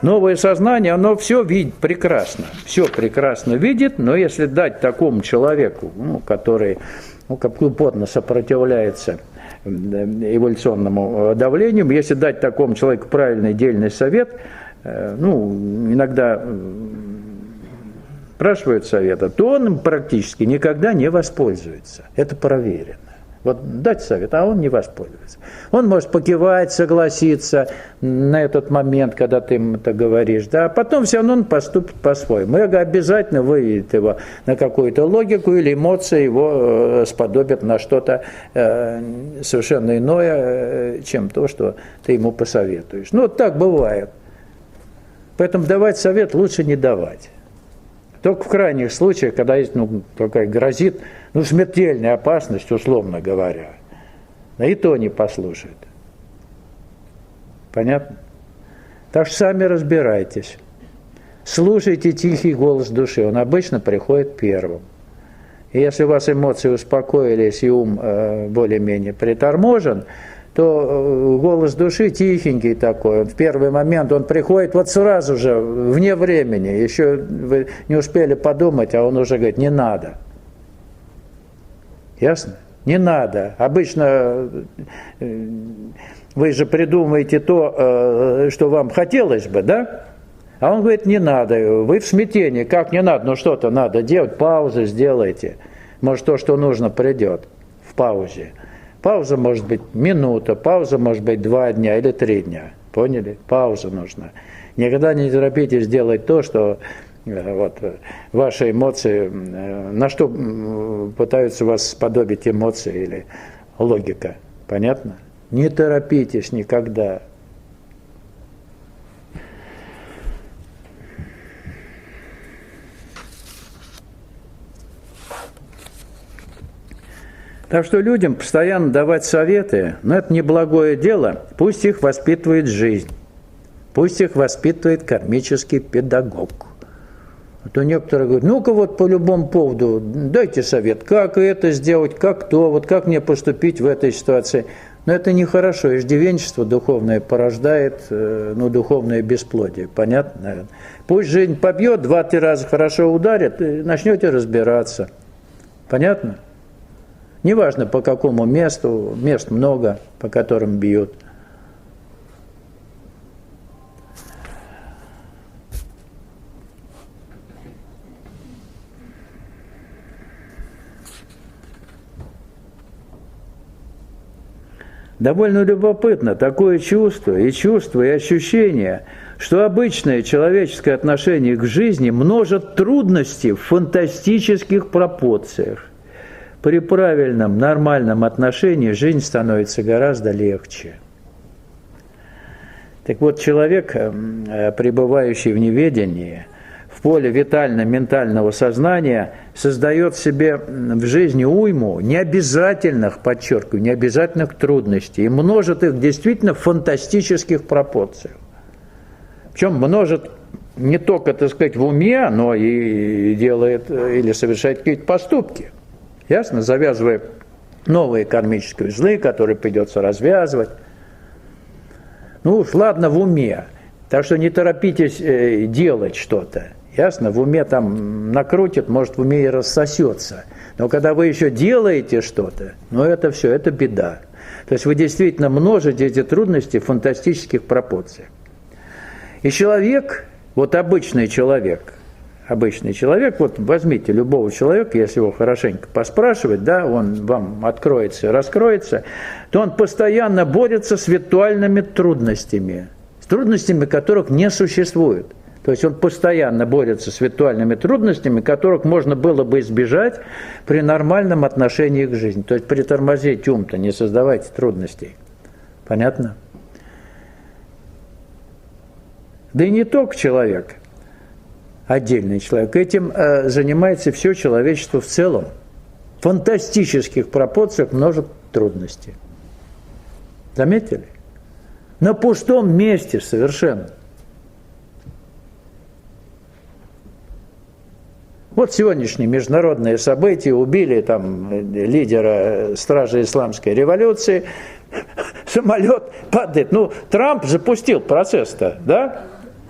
Новое сознание, оно все видит прекрасно, все прекрасно видит, но если дать такому человеку, который как упорно сопротивляется эволюционному давлению, если дать такому человеку правильный дельный совет, иногда спрашивают совета, то он им практически никогда не воспользуется. Это проверено. Вот дать совет, а он не воспользуется. Он может покивать, согласиться на этот момент, когда ты ему это говоришь, да, а потом все равно он поступит по-своему. Эго обязательно выведет его на какую-то логику или эмоции его сподобят на что-то совершенно иное, чем то, что ты ему посоветуешь. Ну, вот так бывает. Поэтому давать совет лучше не давать. Только в крайних случаях, когда есть, такая грозит, смертельная опасность, условно говоря, и то не послушает. Понятно? Так что сами разбирайтесь. Слушайте тихий голос души, он обычно приходит первым. И если у вас эмоции успокоились и ум более-менее приторможен, то голос души тихенький такой, в первый момент он приходит вот сразу же, вне времени, еще вы не успели подумать, а он уже говорит, не надо. Ясно? Не надо. Обычно вы же придумаете то, что вам хотелось бы, да? А он говорит, не надо. Вы в смятении, как не надо? Ну что-то надо делать, паузу сделайте. Может, то, что нужно, придет в паузе. Пауза может быть минута, пауза может быть 2 дня или 3 дня. Поняли? Пауза нужна. Никогда не торопитесь делать то, что ваши эмоции, на что пытаются вас сподобить эмоции или логика. Понятно? Не торопитесь никогда. Так что людям постоянно давать советы, это неблагое дело, пусть их воспитывает жизнь, пусть их воспитывает кармический педагог. А то некоторые говорят, ну-ка вот по любому поводу дайте совет, как это сделать, как то, вот как мне поступить в этой ситуации. Но это нехорошо, иждивенчество духовное порождает духовное бесплодие, понятно, наверное. Пусть жизнь побьет, 2-3 раза хорошо ударит, и начнете разбираться. Понятно? Неважно, по какому месту, мест много, по которым бьют. Довольно любопытно такое чувство, и ощущение, что обычное человеческое отношение к жизни множит трудности в фантастических пропорциях. при правильном, нормальном отношении жизнь становится гораздо легче. Так вот, человек, пребывающий в неведении, в поле витально-ментального сознания, создает себе в жизни уйму необязательных, подчеркиваю, необязательных трудностей и множит их действительно в фантастических пропорциях. Причем множит не только, так сказать, в уме, но и делает или совершает какие-то поступки. Ясно? Завязывая новые кармические узлы, которые придется развязывать. Ну уж ладно в уме. Так что не торопитесь делать что-то. Ясно? В уме там накрутит, может в уме и рассосется. Но когда вы еще делаете что-то, ну это все, это беда. То есть вы действительно множите эти трудности в фантастических пропорциях. И человек, вот обычный человек, вот возьмите любого человека, если его хорошенько поспрашивать, да, он вам откроется и раскроется, то он постоянно борется с виртуальными трудностями, с трудностями, которых не существует. То есть он постоянно борется с виртуальными трудностями, которых можно было бы избежать при нормальном отношении к жизни. То есть притормозить ум-то, не создавайте трудностей. Понятно? Да и не только человек, отдельный человек. Этим занимается все человечество в целом. В фантастических пропорциях множит трудностей. Заметили? На пустом месте совершенно. Вот сегодняшние международные события, убили там лидера стражи исламской революции, самолет падает. Ну, Трамп запустил процесс-то, да?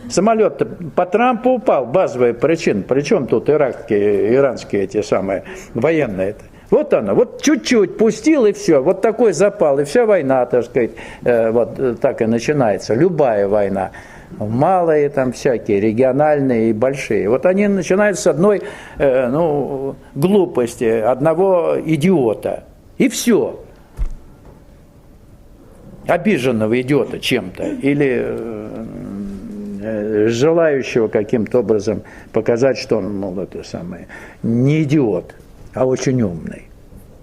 Самолет по Трампу упал, базовая причина. Причем тут иранские эти самые военные-то. Вот оно, вот чуть-чуть пустил и все, вот такой запал, и вся война, так сказать, вот так и начинается, любая война. Малые там всякие, региональные и большие. Вот они начинают с одной глупости, одного идиота. И все. Обиженного идиота чем-то. Или желающего каким-то образом показать, что он, мол, это самое, не идиот, а очень умный.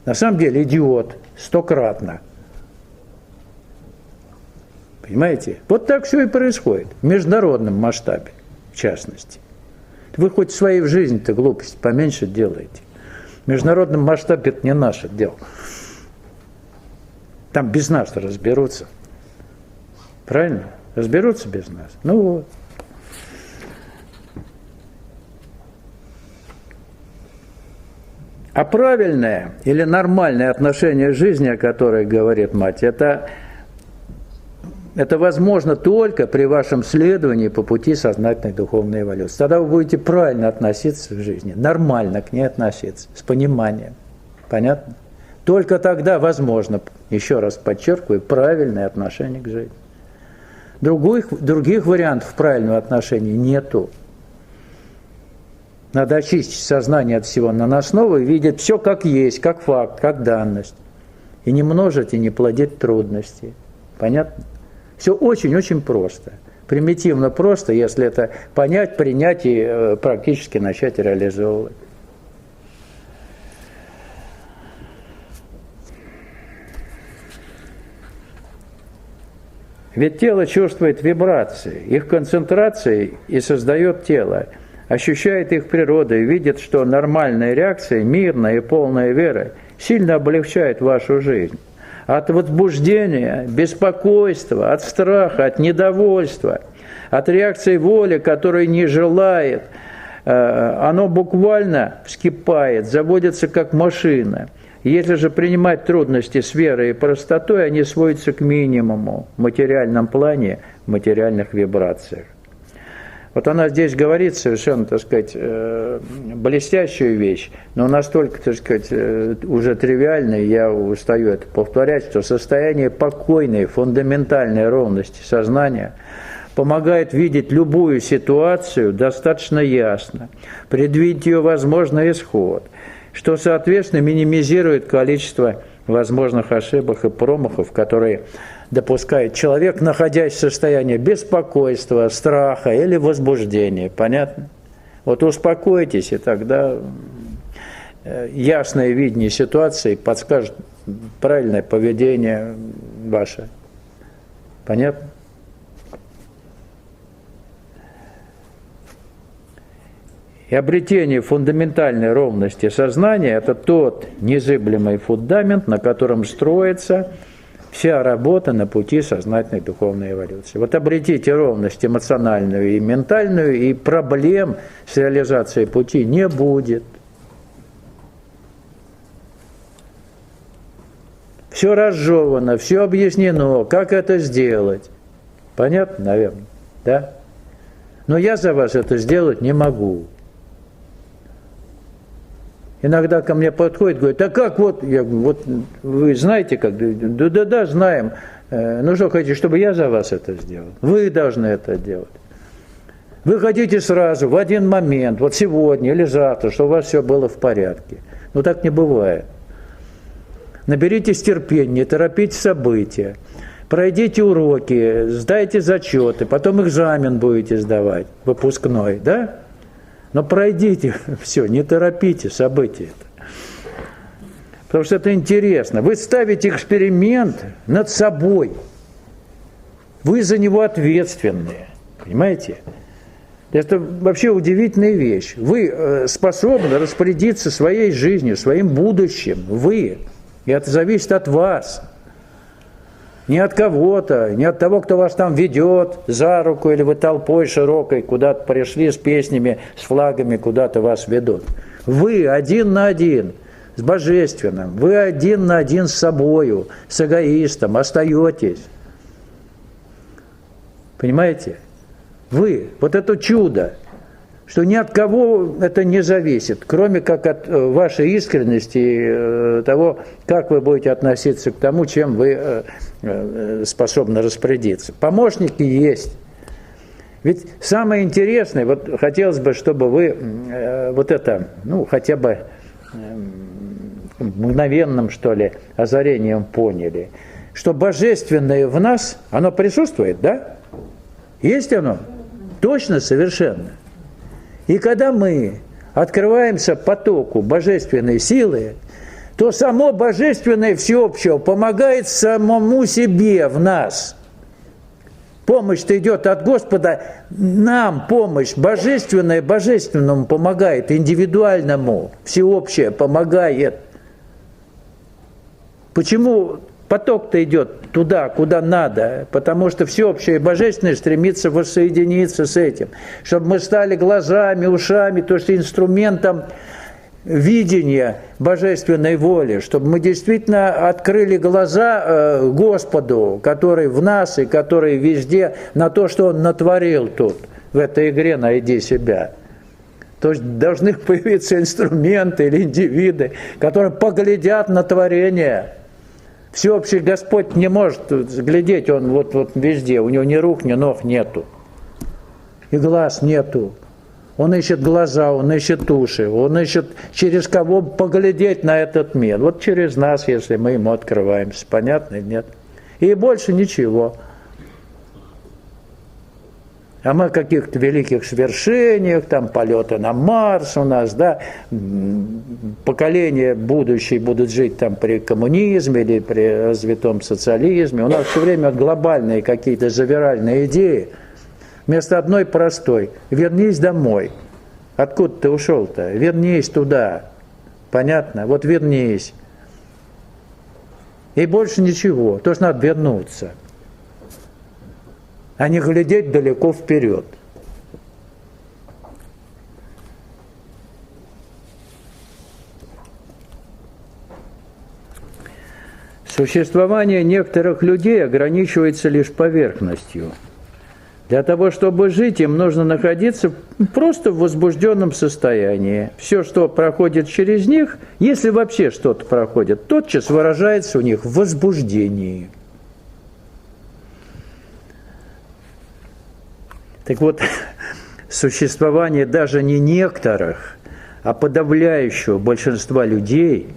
На самом деле идиот стократно. Понимаете? Вот так все и происходит. В международном масштабе, в частности. Вы хоть в своей жизни-то глупости поменьше делаете. В международном масштабе это не наше дело. Там без нас разберутся. Правильно? Разберутся без нас. Ну вот. А правильное или нормальное отношение к жизни, о которой говорит мать, это возможно только при вашем следовании по пути сознательной духовной эволюции. Тогда вы будете правильно относиться к жизни, нормально к ней относиться, с пониманием. Понятно? Только тогда возможно, еще раз подчеркиваю, правильное отношение к жизни. Других вариантов правильного отношения нету. Надо очистить сознание от всего наносного и видеть все как есть, как факт, как данность. И не множить, и не плодить трудности. Понятно? Все очень-очень просто. Примитивно просто, если это понять, принять и практически начать реализовывать. Ведь тело чувствует вибрации, их концентрации и создает тело, ощущает их природу и видит, что нормальная реакция, мирная и полная веры, сильно облегчает вашу жизнь. От возбуждения, беспокойства, от страха, от недовольства, от реакции воли, которой не желает, оно буквально вскипает, заводится как машина. Если же принимать трудности с верой и простотой, они сводятся к минимуму в материальном плане, в материальных вибрациях. Вот она здесь говорит совершенно, так сказать, блестящую вещь, но настолько, так сказать, уже тривиальной, я устаю это повторять, что состояние покойной, фундаментальной ровности сознания помогает видеть любую ситуацию достаточно ясно, предвидеть ее возможный исход, что, соответственно, минимизирует количество возможных ошибок и промахов, которые допускает человек, находясь в состоянии беспокойства, страха или возбуждения. Понятно? Вот успокойтесь, и тогда ясное видение ситуации подскажет правильное поведение ваше. Понятно? И обретение фундаментальной ровности сознания – это тот незыблемый фундамент, на котором строится вся работа на пути сознательной духовной эволюции. Вот обретите ровность эмоциональную и ментальную, и проблем с реализацией пути не будет. Все разжевано, все объяснено, как это сделать. Понятно, наверное, да? Но я за вас это сделать не могу. Иногда ко мне подходит, говорит, а как вот, я говорю, вот вы знаете, как, да, знаем, ну что хотите, чтобы я за вас это сделал? Вы должны это делать. Вы хотите сразу, в один момент, вот сегодня или завтра, чтобы у вас все было в порядке. Но так не бывает. Наберитесь терпения, не торопите события, пройдите уроки, сдайте зачеты, потом экзамен будете сдавать, выпускной, да? Но пройдите все, не торопите события. Потому что это интересно. Вы ставите эксперимент над собой. Вы за него ответственные. Понимаете? Это вообще удивительная вещь. Вы способны распорядиться своей жизнью, своим будущим. Вы. И это зависит от вас. Не от кого-то, не от того, кто вас там ведет за руку, или вы толпой широкой куда-то пришли с песнями, с флагами куда-то вас ведут. Вы один на один с Божественным, вы один на один с собою, с эгоистом остаетесь. Понимаете? Вы, вот это чудо, что ни от кого это не зависит, кроме как от вашей искренности и того, как вы будете относиться к тому, чем вы способны распорядиться. Помощники есть. Ведь самое интересное, вот хотелось бы, чтобы вы вот это, ну, хотя бы мгновенным, что ли, озарением поняли, что божественное в нас, оно присутствует, да? Есть оно? Точно, совершенно. И когда мы открываемся потоку божественной силы, то само божественное всеобщее помогает самому себе в нас. Помощь-то идет от Господа, нам помощь божественная божественному помогает, индивидуальному, всеобщее помогает. Почему поток-то идет туда, куда надо? Потому что всеобщее божественное стремится воссоединиться с этим, чтобы мы стали глазами, ушами, то есть инструментом видения божественной воли, чтобы мы действительно открыли глаза Господу, который в нас и который везде, на то, что Он натворил тут, в этой игре «Найди себя». То есть должны появиться инструменты или индивиды, которые поглядят на творение. Всеобщий Господь не может глядеть, Он вот везде, у Него ни рук, ни ног нету, и глаз нету. Он ищет глаза, он ищет уши, он ищет через кого поглядеть на этот мир. Вот через нас, если мы ему открываемся. Понятно или нет? И больше ничего. А мы о каких-то великих свершениях, там полеты на Марс у нас, да, поколения будущие будут жить там при коммунизме или при развитом социализме. У нас все время глобальные какие-то завиральные идеи. Вместо одной простой: вернись домой. Откуда ты ушел-то? Вернись туда. Понятно? Вот вернись. И больше ничего. То, что надо вернуться. А не глядеть далеко вперед. Существование некоторых людей ограничивается лишь поверхностью. Для того, чтобы жить, им нужно находиться просто в возбужденном состоянии. Все, что проходит через них, если вообще что-то проходит, тотчас выражается у них в возбуждении. Так вот, существование даже не некоторых, а подавляющего большинства людей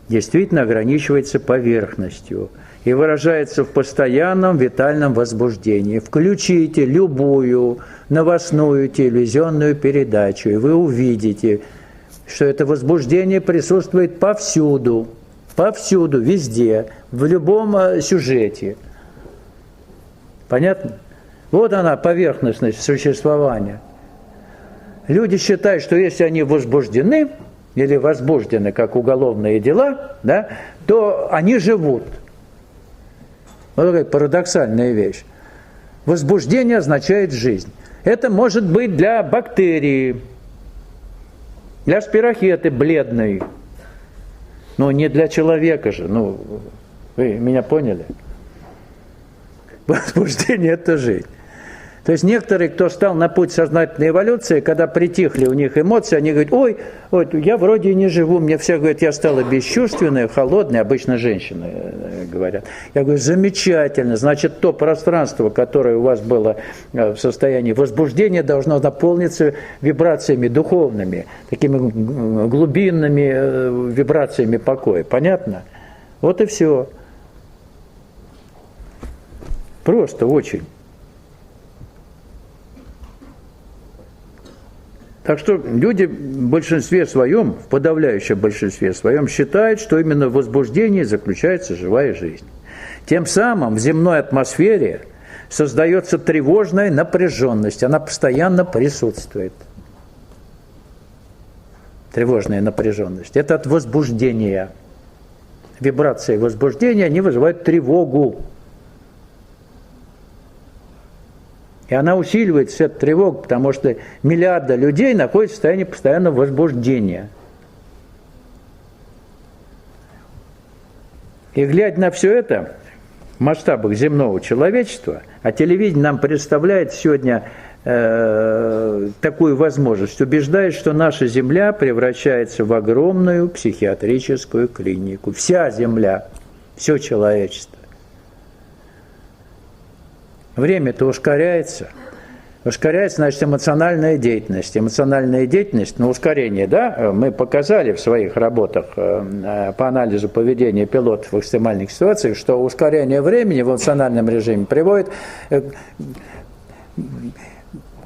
действительно ограничивается поверхностью и выражается в постоянном витальном возбуждении. Включите любую новостную телевизионную передачу, и вы увидите что это возбуждение присутствует повсюду, повсюду, везде, в любом сюжете. Понятно? Вот она, поверхностность существования. Люди считают, что если они возбуждены, или возбуждены как уголовные дела, да, то они живут. Вот такая парадоксальная вещь. Возбуждение означает жизнь. Это может быть для бактерии, для спирохеты бледной, но не для человека же. Ну, вы меня поняли? Возбуждение – это жизнь. То есть некоторые, кто стал на путь сознательной эволюции, когда притихли у них эмоции, они говорят: ой, я вроде и не живу, мне все говорят, я стала бесчувственной, холодной, обычно женщины говорят. Я говорю: замечательно, значит, то пространство, которое у вас было в состоянии возбуждения, должно наполниться вибрациями духовными, такими глубинными вибрациями покоя. Понятно? Вот и все. Просто очень. Так что люди в большинстве своем, в подавляющем большинстве своем, считают, что именно в возбуждении заключается живая жизнь. Тем самым в земной атмосфере создается тревожная напряженность, она постоянно присутствует. Тревожная напряженность. Это от возбуждения. Вибрации возбуждения, они вызывают тревогу. И она усиливается, эта тревога, потому что миллиарды людей находятся в состоянии постоянного возбуждения. И глядя на все это в масштабах земного человечества, а телевидение нам представляет сегодня такую возможность, убеждает, что наша Земля превращается в огромную психиатрическую клинику. Вся Земля, все человечество. Время-то ускоряется. Ускоряется, значит, эмоциональная деятельность. Эмоциональная деятельность на ускорение, да, мы показали в своих работах по анализу поведения пилотов в экстремальных ситуациях, что ускорение времени в эмоциональном режиме приводит к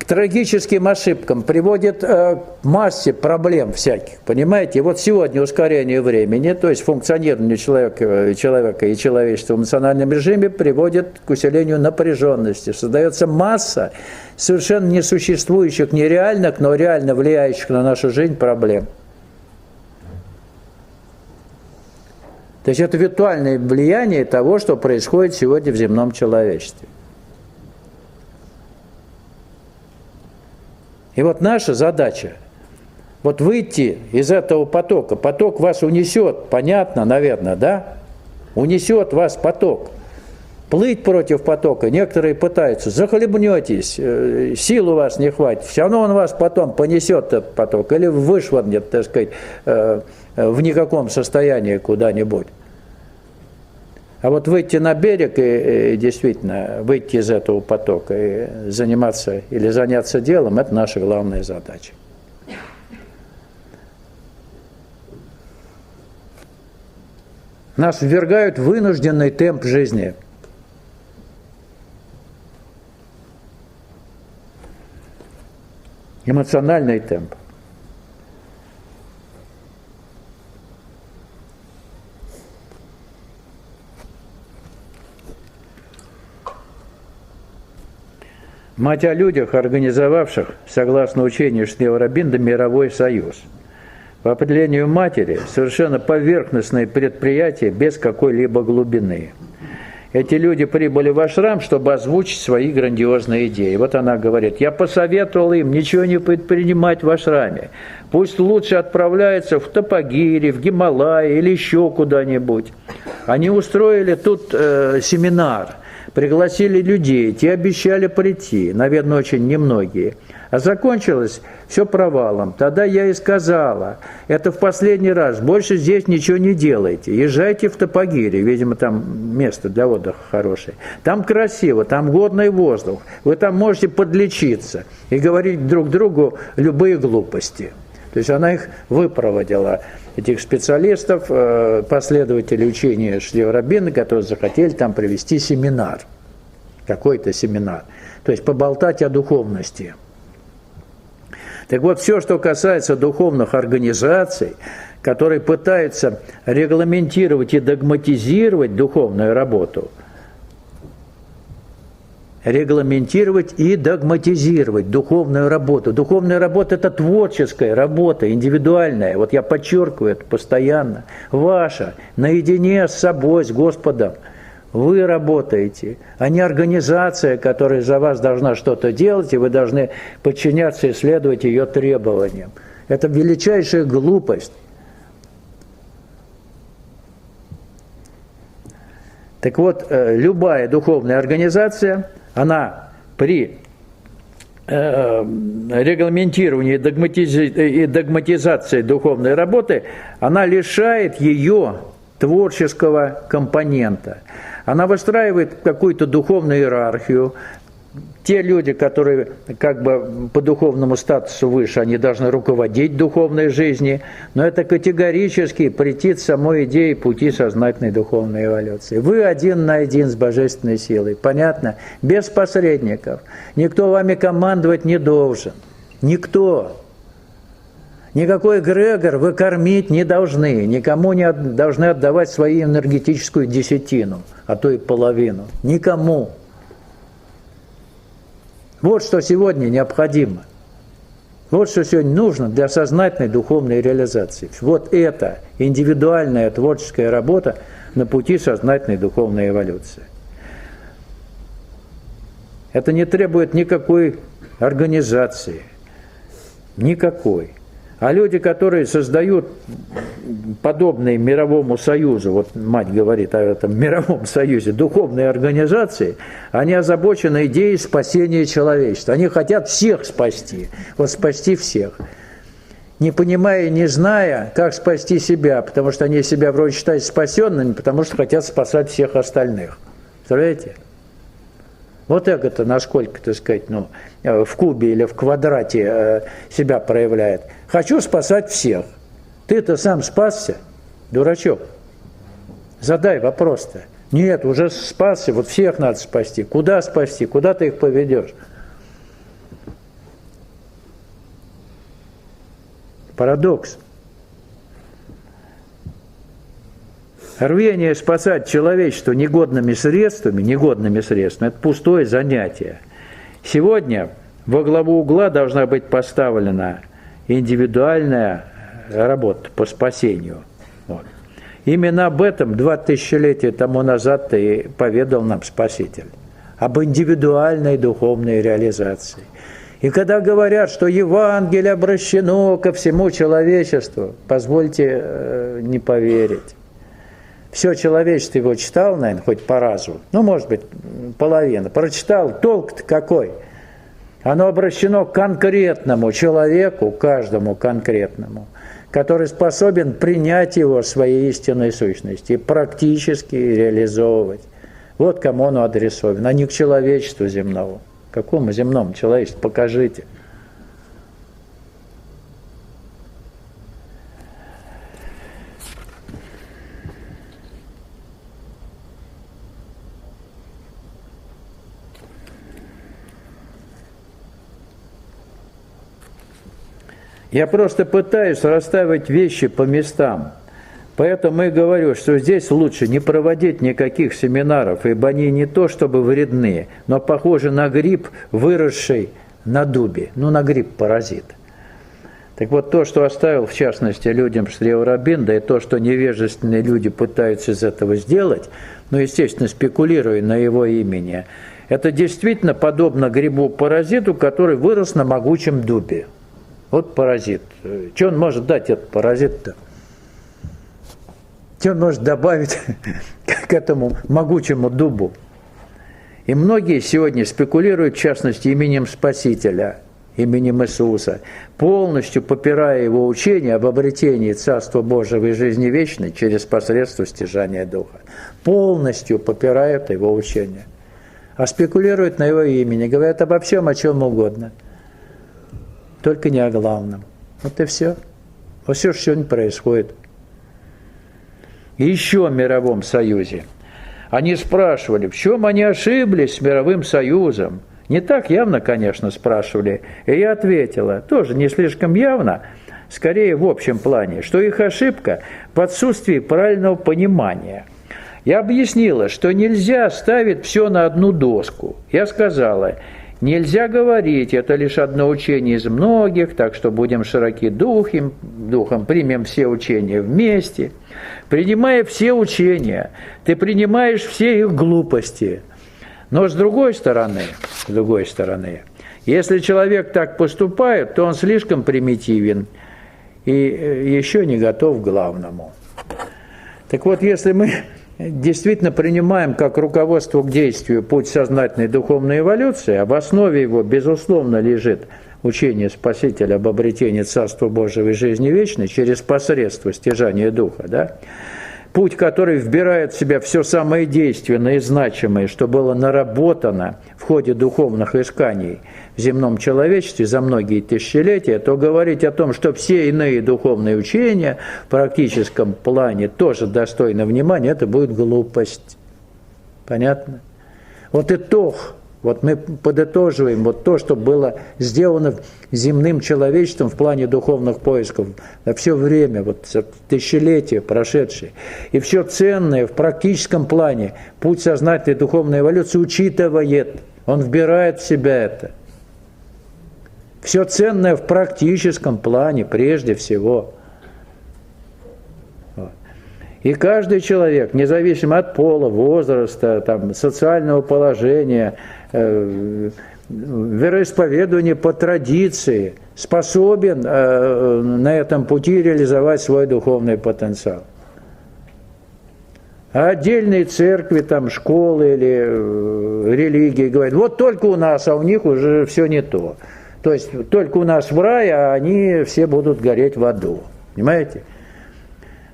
трагическим ошибкам, приводит к массе проблем всяких, понимаете? И вот сегодня ускорение времени, то есть функционирование человека и человечества в эмоциональном режиме приводит к усилению напряженности. Создается масса совершенно несуществующих, нереальных, но реально влияющих на нашу жизнь проблем. То есть это виртуальное влияние того, что происходит сегодня в земном человечестве. И вот наша задача, вот выйти из этого потока. Поток вас унесет, понятно, наверное, да? Унесет вас поток. Плыть против потока некоторые пытаются, захлебнетесь, сил у вас не хватит, все равно он вас потом понесет, этот поток, или вышвырнет, так сказать, в никаком состоянии куда-нибудь. А вот выйти на берег и действительно выйти из этого потока и заниматься или заняться делом – это наша главная задача. Нас ввергают в вынужденный темп жизни. Эмоциональный темп. Мать о людях, организовавших, согласно учению Шнео Рабинда, мировой союз. По определению матери, совершенно поверхностное предприятие без какой-либо глубины. Эти люди прибыли в ашрам, чтобы озвучить свои грандиозные идеи. Вот она говорит: я посоветовала им ничего не предпринимать в ашраме. Пусть лучше отправляются в Топогири, в Гималайи или еще куда-нибудь. Они устроили тут семинар. Пригласили людей, те обещали прийти, наверное, очень немногие. А закончилось все провалом. Тогда я и сказала: это в последний раз, больше здесь ничего не делайте. Езжайте в Топогири, видимо, там место для отдыха хорошее. Там красиво, там годный воздух. Вы там можете подлечиться и говорить друг другу любые глупости. То есть она их выпроводила, этих специалистов, последователей учения Шнео Рабинда, которые захотели там провести семинар, какой-то семинар. То есть поболтать о духовности. Так вот, все, что касается духовных организаций, которые духовную работу, регламентировать и догматизировать духовную работу. Духовная работа – это творческая работа, индивидуальная. Вот я подчеркиваю это постоянно. Ваша, наедине с собой, с Господом. Вы работаете, а не организация, которая за вас должна что-то делать, и вы должны подчиняться и следовать ее требованиям. Это величайшая глупость. Так вот, любая духовная организация, она при регламентировании и догматизации духовной работы, она лишает ее творческого компонента. Она выстраивает какую-то духовную иерархию. Те люди, которые как бы по духовному статусу выше, они должны руководить духовной жизнью, но это категорически претит самой идее пути сознательной духовной эволюции. Вы один на один с божественной силой, понятно? Без посредников. Никто вами командовать не должен. Никто. Никакой эгрегор вы кормить не должны, никому не должны отдавать свою энергетическую десятину, а то и половину. Никому. Вот что сегодня необходимо. Вот что сегодня нужно для сознательной духовной реализации. Вот это индивидуальная творческая работа на пути сознательной духовной эволюции. Это не требует никакой организации. Никакой. А люди, которые создают подобные мировому союзу, вот мать говорит о этом мировом союзе, духовные организации, они озабочены идеей спасения человечества. Они хотят всех спасти, вот спасти всех. Не понимая, не зная, как спасти себя, потому что они себя вроде считают спасенными, потому что хотят спасать всех остальных. Представляете? Вот эго-то насколько, так сказать, в кубе или в квадрате себя проявляет. Хочу спасать всех. Ты-то сам спасся, дурачок. Задай вопрос-то. Нет, уже спасся, вот всех надо спасти. Куда спасти? Куда ты их поведешь? Парадокс. Рвение спасать человечество негодными средствами, это пустое занятие. Сегодня во главу угла должна быть поставлена индивидуальная работа по спасению. Вот. Именно об этом 2000 тому назад и поведал нам Спаситель. Об индивидуальной духовной реализации. И когда говорят, что Евангелие обращено ко всему человечеству, позвольте не поверить. Все человечество его читал, наверное, хоть по разу, может быть, половина. Прочитал, толк-то какой? Оно обращено к конкретному человеку, каждому конкретному, который способен принять его в своей истинной сущности и практически реализовывать. Вот кому оно адресовано, а не к человечеству земному. Какому земному человечеству? Покажите. Я просто пытаюсь расставить вещи по местам. Поэтому и говорю, что здесь лучше не проводить никаких семинаров, ибо они не то чтобы вредны, но похожи на гриб, выросший на дубе. На гриб-паразит. Так вот, то, что оставил, в частности, людям Шри Ауробиндо, и то, что невежественные люди пытаются из этого сделать, естественно, спекулируя на его имени, это действительно подобно грибу-паразиту, который вырос на могучем дубе. Вот паразит. Что он может дать, этот паразит-то? Что он может добавить к этому могучему дубу? И многие сегодня спекулируют, в частности, именем Спасителя, именем Иисуса, полностью попирая его учение об обретении Царства Божьего и жизни вечной через посредство стяжания Духа. Полностью попирают его учение. А спекулируют на его имени, говорят обо всем, о чем угодно. Только не о главном. Вот и все. Вот все, что сегодня происходит. И еще в мировом союзе. Они спрашивали, в чем они ошиблись с мировым союзом. Не так явно, конечно, спрашивали, и я ответила, тоже не слишком явно, скорее в общем плане, что их ошибка в отсутствии правильного понимания. Я объяснила, что нельзя ставить все на одну доску. Я сказала, нельзя говорить, это лишь одно учение из многих, так что будем широки духом, примем все учения вместе. Принимая все учения, ты принимаешь все их глупости. Но с другой стороны, если человек так поступает, то он слишком примитивен и еще не готов к главному. Так вот, если мы действительно принимаем как руководство к действию путь сознательной духовной эволюции, а в основе его, безусловно, лежит учение Спасителя об обретении Царства Божьего и жизни вечной через посредство стяжания Духа, да? Путь, который вбирает в себя все самое действенное и значимое, что было наработано в ходе духовных исканий в земном человечестве за многие тысячелетия, то говорить о том, что все иные духовные учения в практическом плане тоже достойны внимания, это будет глупость. Понятно? Вот итог. Вот мы подытоживаем вот то, что было сделано земным человечеством в плане духовных поисков на все время, вот тысячелетия прошедшие. И все ценное в практическом плане путь сознательной духовной эволюции учитывает, он вбирает в себя это. Все ценное в практическом плане прежде всего. И каждый человек, независимо от пола, возраста, там, социального положения, вероисповедания по традиции, способен на этом пути реализовать свой духовный потенциал. А отдельные церкви, там, школы или религии говорят, вот только у нас, а у них уже все не то. То есть только у нас в рай, а они все будут гореть в аду. Понимаете?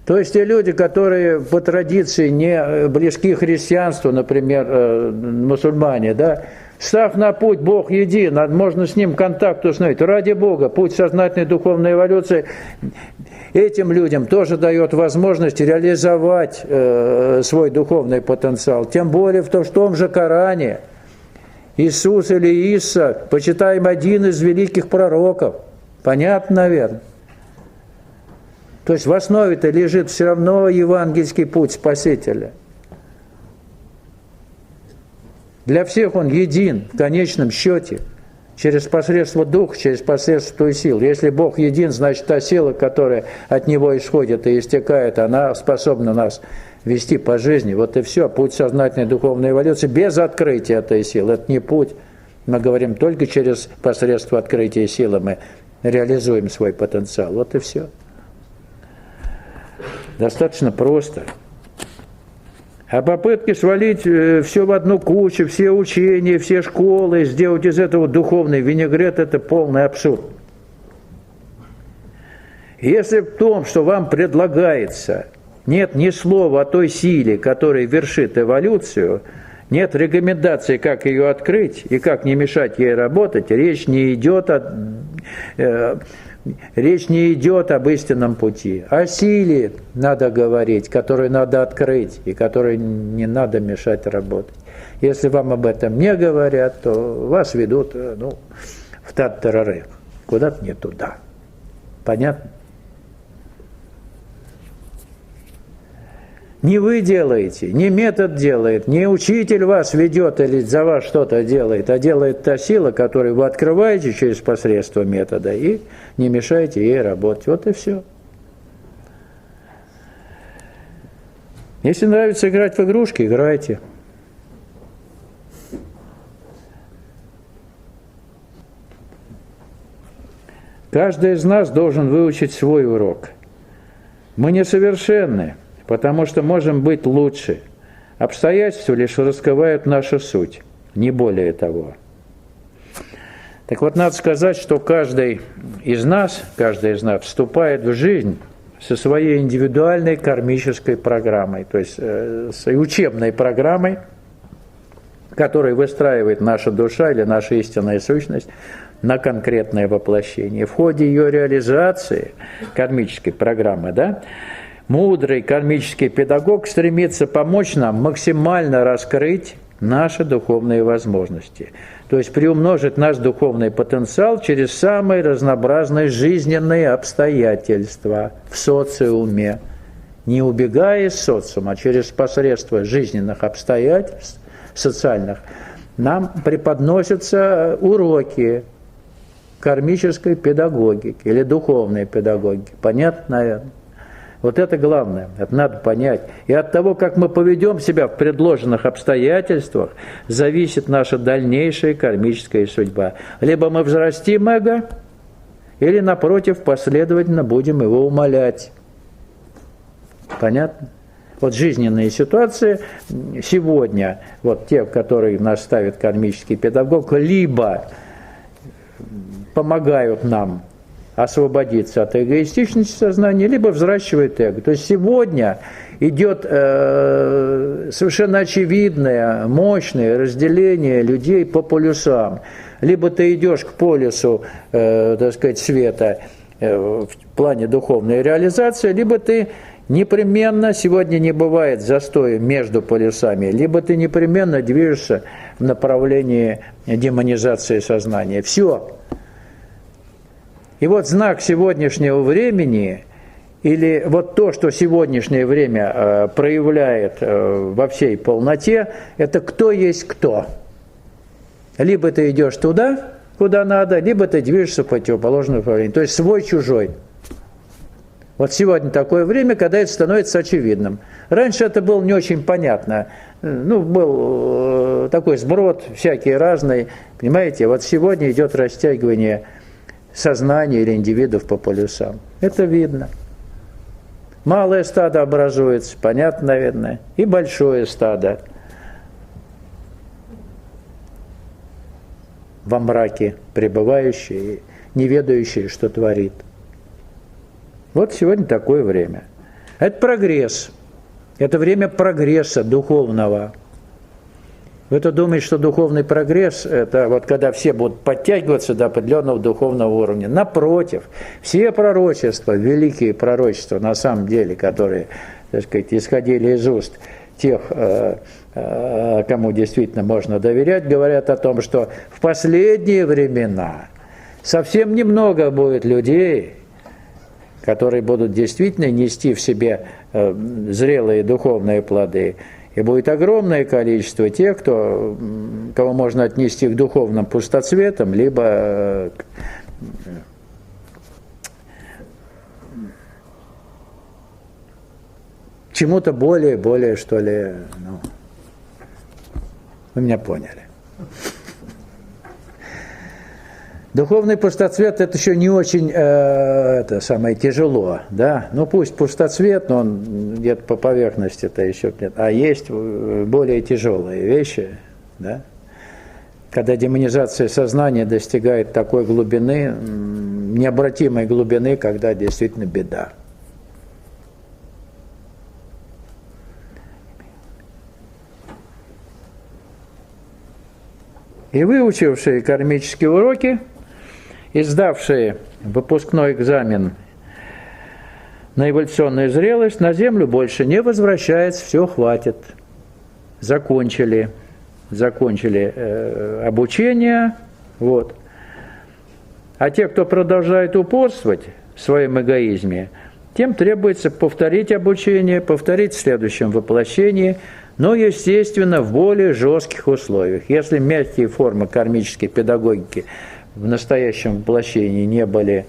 То есть те люди, которые по традиции не близки христианству, например, мусульмане, да, став на путь Бог един, можно с ним контакт установить. Ради Бога, путь сознательной духовной эволюции этим людям тоже дает возможность реализовать свой духовный потенциал. Тем более в том же Коране Иисус или Иса, почитаем, один из великих пророков. Понятно, наверное? То есть в основе-то лежит все равно евангельский путь Спасителя. Для всех он един в конечном счете, через посредство Духа, через посредство той силы. Если Бог един, значит та сила, которая от Него исходит и истекает, она способна нас вести по жизни. Вот и все. Путь сознательной духовной эволюции без открытия этой силы. Это не путь. Мы говорим, только через посредство открытия силы мы реализуем свой потенциал. Вот и все. Достаточно просто. А попытки свалить все в одну кучу, все учения, все школы, сделать из этого духовный винегрет – это полный абсурд. Если в том, что вам предлагается, нет ни слова о той силе, которая вершит эволюцию, нет рекомендаций, как ее открыть и как не мешать ей работать, речь не идет об истинном пути. О силе надо говорить, которую надо открыть и которой не надо мешать работать. Если вам об этом не говорят, то вас ведут в тартарары, куда-то не туда. Понятно? Не вы делаете, не метод делает, не учитель вас ведет или за вас что-то делает, а делает та сила, которую вы открываете через посредство метода и не мешаете ей работать. Вот и все. Если нравится играть в игрушки, играйте. Каждый из нас должен выучить свой урок. Мы несовершенны, потому что можем быть лучше. Обстоятельства лишь раскрывают нашу суть, не более того. Так вот, надо сказать, что каждый из нас вступает в жизнь со своей индивидуальной кармической программой, то есть с учебной программой, которую выстраивает наша душа или наша истинная сущность на конкретное воплощение. В ходе ее реализации кармической программы, мудрый кармический педагог стремится помочь нам максимально раскрыть наши духовные возможности. То есть приумножить наш духовный потенциал через самые разнообразные жизненные обстоятельства в социуме. Не убегая из социума, а через посредство жизненных обстоятельств социальных, нам преподносятся уроки кармической педагогики или духовной педагогики. Понятно, наверное? Вот это главное, это надо понять. И от того, как мы поведем себя в предложенных обстоятельствах, зависит наша дальнейшая кармическая судьба. Либо мы взрастим эго, или, напротив, последовательно будем его умалять. Понятно? Вот жизненные ситуации сегодня, вот те, в которые нас ставит кармический педагог, либо помогают нам освободиться от эгоистичности сознания, либо взращивает эго. То есть сегодня идет совершенно очевидное, мощное разделение людей по полюсам. Либо ты идешь к полюсу, так сказать, света в плане духовной реализации, либо ты непременно, сегодня не бывает застоя между полюсами, либо ты непременно движешься в направлении демонизации сознания. Все. И вот знак сегодняшнего времени, или вот то, что сегодняшнее время проявляет во всей полноте, это кто есть кто. Либо ты идешь туда, куда надо, либо ты движешься в противоположном направлении. То есть свой-чужой. Вот сегодня такое время, когда это становится очевидным. Раньше это было не очень понятно. Ну, был такой сброд, всякий разный. Понимаете, вот сегодня идет растягивание сознания или индивидов по полюсам. Это видно. Малое стадо образуется, понятно, наверное, и большое стадо во мраке пребывающее, не ведающее, что творит. Вот сегодня такое время. Это прогресс. Это время прогресса духовного. Вы-то думаете, что духовный прогресс – это вот когда все будут подтягиваться до определенного духовного уровня. Напротив, все пророчества, великие пророчества, на самом деле, которые, так сказать, исходили из уст тех, кому действительно можно доверять, говорят о том, что в последние времена совсем немного будет людей, которые будут действительно нести в себе зрелые духовные плоды. И будет огромное количество тех, кого можно отнести к духовным пустоцветам, либо к чему-то более, что ли, ну, вы меня поняли. Духовный пустоцвет – это еще не очень это самое тяжело, да? Ну пусть пустоцвет, но он где-то по поверхности-то еще нет. А есть более тяжелые вещи, да? Когда демонизация сознания достигает такой глубины, необратимой глубины, когда действительно беда. И выучившие кармические уроки, и сдавшие выпускной экзамен на эволюционную зрелость, на Землю больше не возвращается, все, хватит. Закончили обучение. Вот. А те, кто продолжает упорствовать в своем эгоизме, тем требуется повторить обучение, повторить в следующем воплощении, но, естественно, в более жестких условиях. Если мягкие формы кармической педагогики в настоящем воплощении не были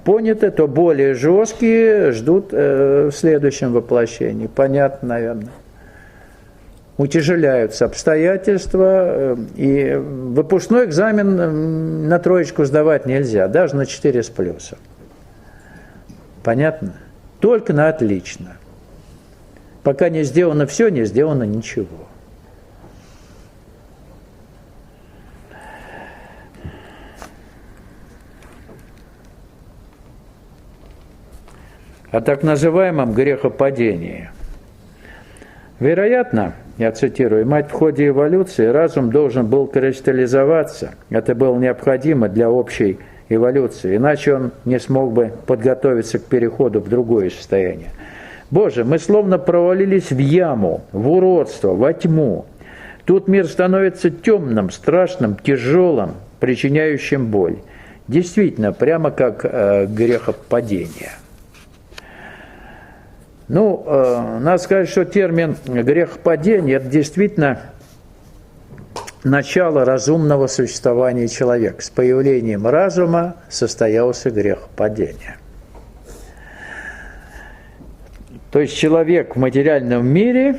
поняты, то более жесткие ждут в следующем воплощении. Понятно, наверное. Утяжеляются обстоятельства, и выпускной экзамен на троечку сдавать нельзя, даже на 4 с плюсом. Понятно? Только на отлично. Пока не сделано все, не сделано ничего. О так называемом грехопадении. Вероятно, я цитирую, «Мать, в ходе эволюции разум должен был кристаллизоваться. Это было необходимо для общей эволюции, иначе он не смог бы подготовиться к переходу в другое состояние. Боже, мы словно провалились в яму, в уродство, во тьму. Тут мир становится темным, страшным, тяжелым, причиняющим боль. Действительно, прямо как грехопадение. Надо сказать, что термин грехопадение – это действительно начало разумного существования человека. С появлением разума состоялся грехопадение. То есть человек в материальном мире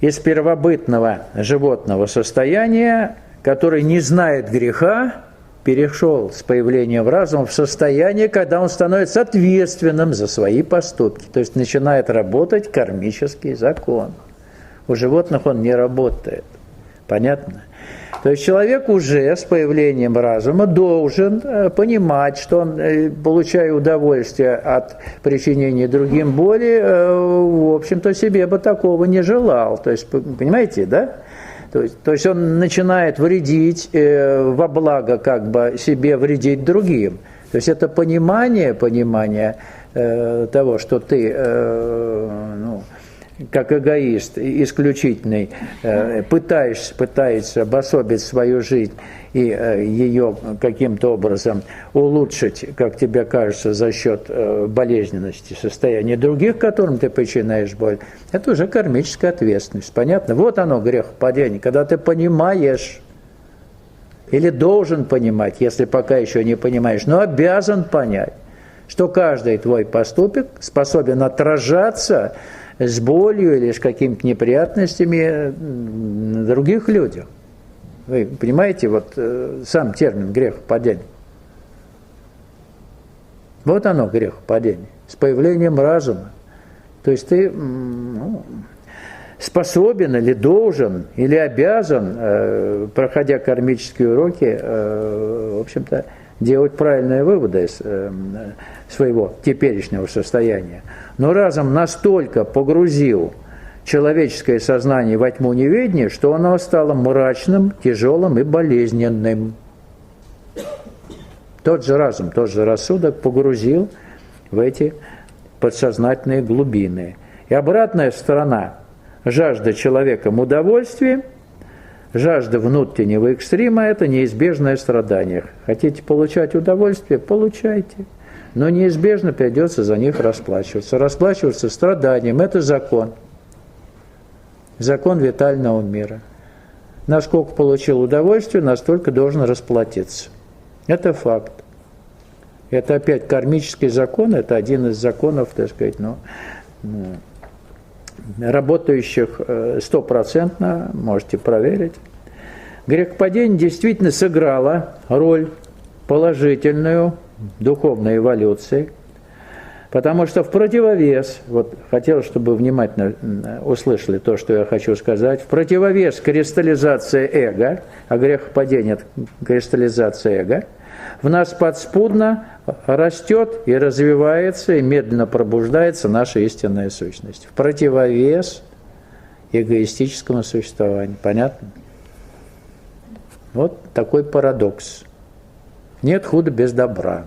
из первобытного животного состояния, который не знает греха, перешел с появлением разума в состояние, когда он становится ответственным за свои поступки. То есть начинает работать кармический закон. У животных он не работает. Понятно? То есть человек уже с появлением разума должен понимать, что он, получая удовольствие от причинения другим боли, в общем-то, себе бы такого не желал. То есть, понимаете, да? То есть он начинает вредить во благо как бы себе, вредить другим. То есть это понимание того, что ты как эгоист исключительный пытаешься обособить свою жизнь и ее каким-то образом улучшить, как тебе кажется, за счет болезненности состояния других, которым ты причиняешь боль, это уже кармическая ответственность. Понятно? Вот оно, грехопадение, когда ты понимаешь или должен понимать, если пока еще не понимаешь, но обязан понять, что каждый твой поступок способен отражаться с болью или с какими-то неприятностями на других людях. Вы понимаете, вот сам термин грехопадение. Вот оно, грехопадение, с появлением разума. То есть ты способен или должен, или обязан, проходя кармические уроки, в общем-то, делать правильные выводы из своего теперешнего состояния. Но разум настолько погрузил человеческое сознание во тьму неведения, что оно стало мрачным, тяжелым и болезненным. Тот же разум, тот же рассудок погрузил в эти подсознательные глубины. И обратная сторона – жажда человеком удовольствия, жажда внутреннего экстрима – это неизбежное страдание. Хотите получать удовольствие – получайте. Но неизбежно придется за них расплачиваться. Расплачиваться страданием – это закон. Закон витального мира. Насколько получил удовольствие, настолько должен расплатиться. Это факт. Это опять кармический закон, это один из законов, так сказать, работающих стопроцентно, можете проверить. Грехопадение действительно сыграло роль положительную духовной эволюции, потому что в противовес, вот хотел, чтобы вы внимательно услышали то, что я хочу сказать, в противовес кристаллизации эго, а грехопадение – это кристаллизация эго, в нас подспудно растет и развивается, и медленно пробуждается наша истинная сущность. В противовес эгоистическому существованию. Понятно? Вот такой парадокс. Нет худа без добра.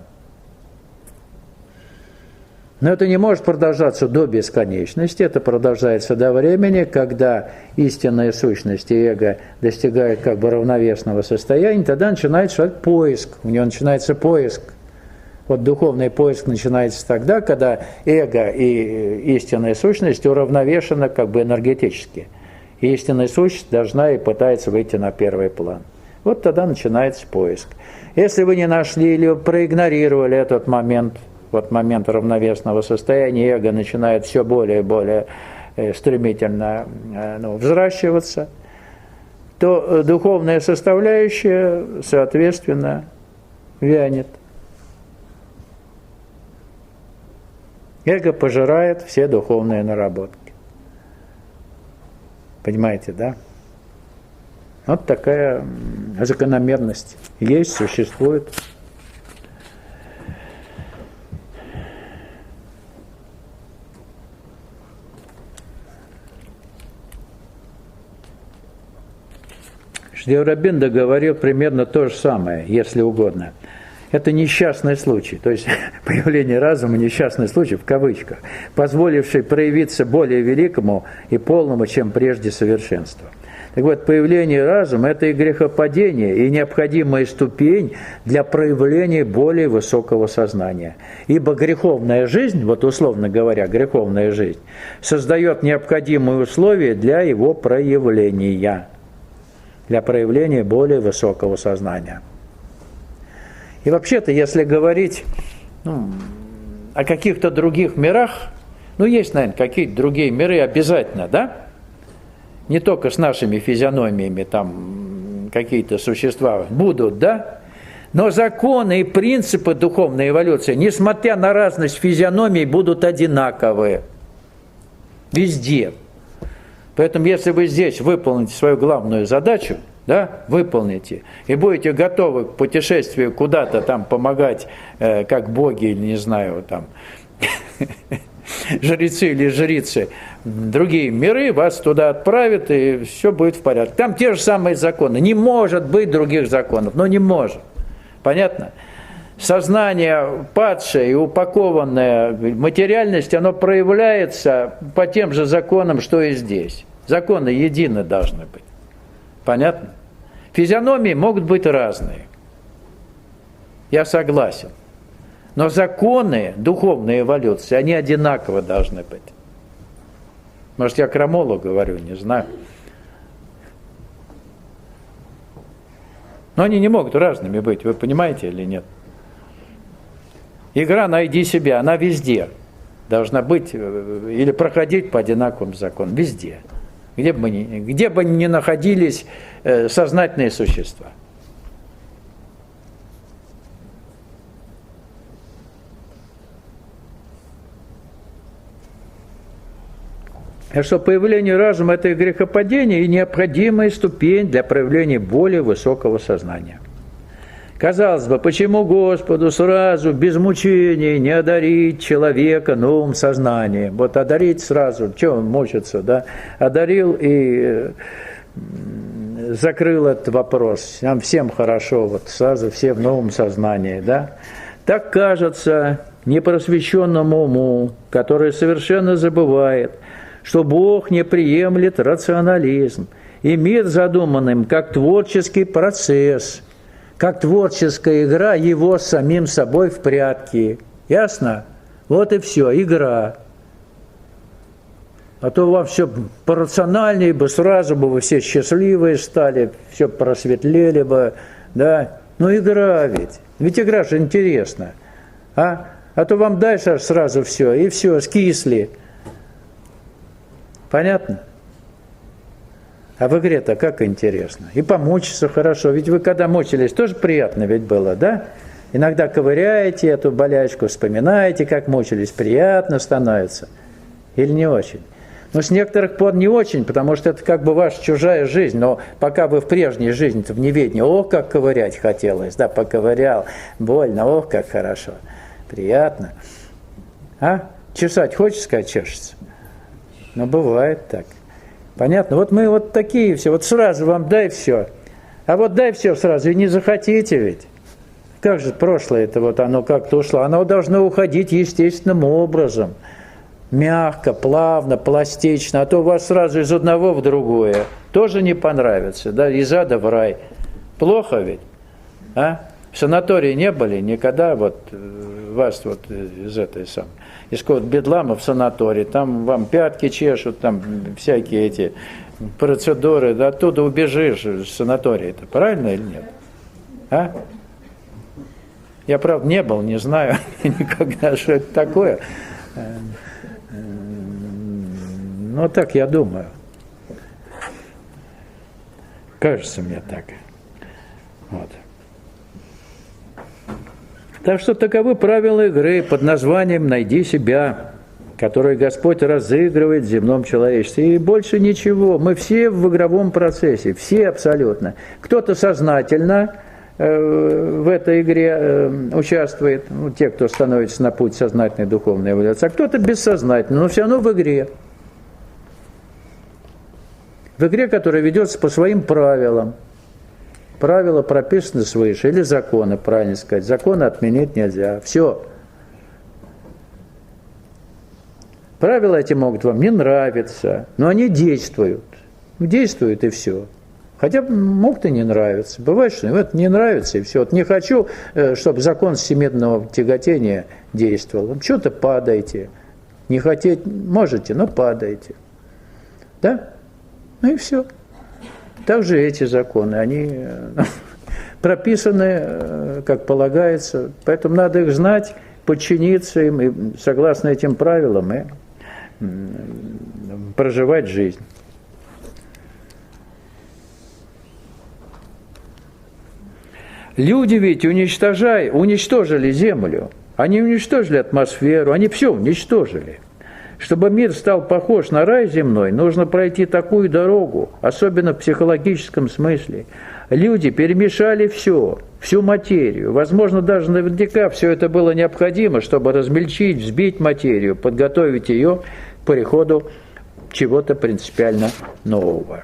Но это не может продолжаться до бесконечности, это продолжается до времени, когда истинная сущность и эго достигают как бы равновесного состояния, тогда начинается поиск, у него начинается поиск. Вот духовный поиск начинается тогда, когда эго и истинная сущность уравновешены как бы энергетически. И истинная сущность должна и пытается выйти на первый план. Вот тогда начинается поиск. Если вы не нашли или проигнорировали этот момент, вот момент равновесного состояния, эго начинает все более и более стремительно взращиваться, то духовная составляющая, соответственно, вянет. Эго пожирает все духовные наработки. Понимаете, да? Вот такая закономерность есть, существует. Шри Аурабинда говорил примерно то же самое, если угодно. Это несчастный случай, то есть появление разума – несчастный случай, в кавычках, позволивший проявиться более великому и полному, чем прежде, совершенству. Так вот, появление разума – это и грехопадение, и необходимая ступень для проявления более высокого сознания. Ибо греховная жизнь, вот условно говоря, греховная жизнь, создает необходимые условия для его проявления, для проявления более высокого сознания. И вообще-то, если говорить о каких-то других мирах, есть, наверное, какие-то другие миры обязательно, да? Не только с нашими физиономиями там какие-то существа будут, да? Но законы и принципы духовной эволюции, несмотря на разность физиономий, будут одинаковые. Везде. Поэтому, если вы здесь выполните свою главную задачу, да, выполните, и будете готовы к путешествию куда-то там помогать, как боги, или не знаю, там, жрецы или жрицы, другие миры, вас туда отправят, и все будет в порядке. Там те же самые законы. Не может быть других законов, не может. Понятно? Сознание падшее и упакованное в материальность, оно проявляется по тем же законам, что и здесь. Законы едины должны быть. Понятно? Физиономии могут быть разные. Я согласен. Но законы духовной эволюции, они одинаково должны быть. Может, я крамолу говорю, не знаю. Но они не могут разными быть, вы понимаете или нет? Игра «Найди себя», она везде должна быть или проходить по одинаковым законам, везде. Где бы ни находились сознательные существа. Так что появление разума – это и грехопадение, и необходимая ступень для проявления более высокого сознания. Казалось бы, почему Господу сразу, без мучений, не одарить человека новым сознанием? Вот одарить сразу, что он мучится, да? Одарил и закрыл этот вопрос. Нам всем хорошо, вот сразу все в новом сознании, да? Так кажется непросвещенному уму, который совершенно забывает, что Бог не приемлет рационализм, и мир задуманным как творческий процесс, как творческая игра его с самим собой в прятки. Ясно? Вот и все, игра. А то вам все порациональнее бы, сразу бы вы все счастливые стали, все просветлели бы, да? Игра ведь. Ведь игра же интересна. А то вам дальше сразу все, и все, скисли. Понятно? А в игре-то как интересно. И помучиться хорошо. Ведь вы когда мучились, тоже приятно ведь было, да? Иногда ковыряете эту болячку, вспоминаете, как мучились. Приятно становится. Или не очень? С некоторых пор не очень, потому что это как бы ваша чужая жизнь. Но пока вы в прежней жизни-то в неведении, как ковырять хотелось, да, поковырял, больно, как хорошо. Приятно. Чесать хочешь сказать, чешется? Бывает так. Понятно? Вот мы вот такие все. Вот сразу вам дай все. А вот дай все сразу и не захотите ведь. Как же прошлое-то вот оно как-то ушло? Оно должно уходить естественным образом. Мягко, плавно, пластично. А то у вас сразу из одного в другое. Тоже не понравится. Да? Из ада в рай. Плохо ведь? В санатории не были никогда? Вот вас вот из этой самой. Из какого-то бедлама в санатории, там вам пятки чешут, там всякие эти процедуры, да, оттуда убежишь из санатория-то, правильно или нет? Я, правда, не был, не знаю никогда, что это такое. Так я думаю. Кажется мне так. Вот. Так что таковы правила игры под названием «Найди себя», которые Господь разыгрывает в земном человечестве. И больше ничего. Мы все в игровом процессе, все абсолютно. Кто-то сознательно в этой игре участвует, те, кто становится на путь сознательной духовной эволюции, а кто-то бессознательно, но все равно в игре. В игре, которая ведется по своим правилам. Правила прописаны свыше, или законы, правильно сказать. Законы отменить нельзя. Все. Правила эти могут вам не нравиться, но они действуют. действует и все. Хотя мог-то не нравится. Бывает, что это не нравится, и все. Вот не хочу, чтобы закон всемирного тяготения действовал. Что-то падайте. Не хотеть можете, но падайте. Да? Ну и все. Также эти законы, они прописаны, как полагается. Поэтому надо их знать, подчиниться им, и согласно этим правилам, и проживать жизнь. Люди ведь уничтожили Землю, они уничтожили атмосферу, они все уничтожили. Чтобы мир стал похож на рай земной, нужно пройти такую дорогу, особенно в психологическом смысле. Люди перемешали все, всю материю. Возможно, даже наверняка все это было необходимо, чтобы размельчить, взбить материю, подготовить ее к переходу чего-то принципиально нового.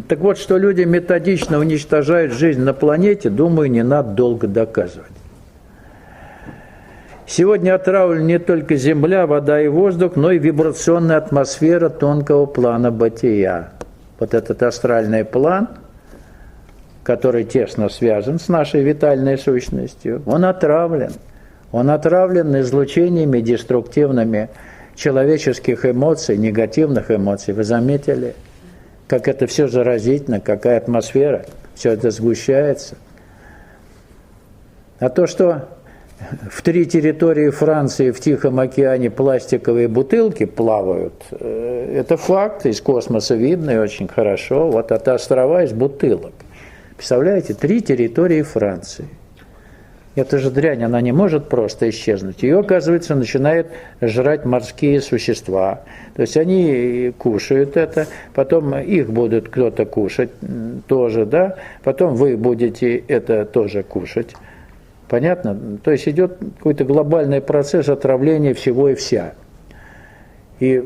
Так вот, что люди методично уничтожают жизнь на планете, думаю, не надо долго доказывать. Сегодня отравлена не только земля, вода и воздух, но и вибрационная атмосфера тонкого плана бытия. Вот этот астральный план, который тесно связан с нашей витальной сущностью, он отравлен. Он отравлен излучениями деструктивными человеческих эмоций, негативных эмоций. Вы заметили? Как это все заразительно, какая атмосфера, все это сгущается. А то, что в 3 территории Франции в Тихом океане пластиковые бутылки плавают, это факт, из космоса видно и очень хорошо. Вот это острова из бутылок. Представляете, 3 территории Франции. Эта же дрянь, она не может просто исчезнуть. Ее, оказывается, начинают жрать морские существа. То есть они кушают это, потом их будут кто-то кушать тоже, да? Потом вы будете это тоже кушать. Понятно? То есть идет какой-то глобальный процесс отравления всего и вся. И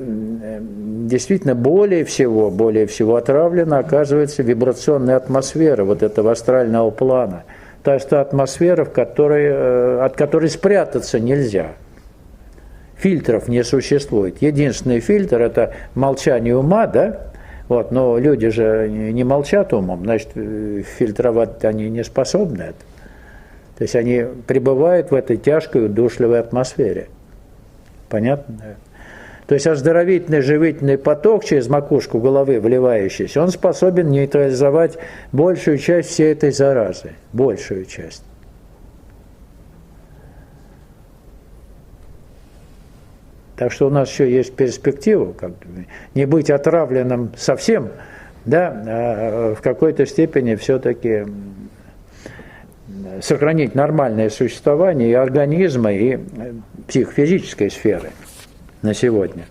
действительно более всего отравлена, оказывается, вибрационная атмосфера вот этого астрального плана. То есть та атмосфера, от которой спрятаться нельзя. Фильтров не существует. Единственный фильтр – это молчание ума, да? Вот, но люди же не молчат умом, значит, фильтровать они не способны. То есть они пребывают в этой тяжкой, удушливой атмосфере. Понятно? То есть оздоровительный живительный поток через макушку головы вливающийся, он способен нейтрализовать большую часть всей этой заразы. Большую часть. Так что у нас еще есть перспектива, не быть отравленным совсем, да, а в какой-то степени все-таки сохранить нормальное существование и организма, и психофизической сферы на сегодня.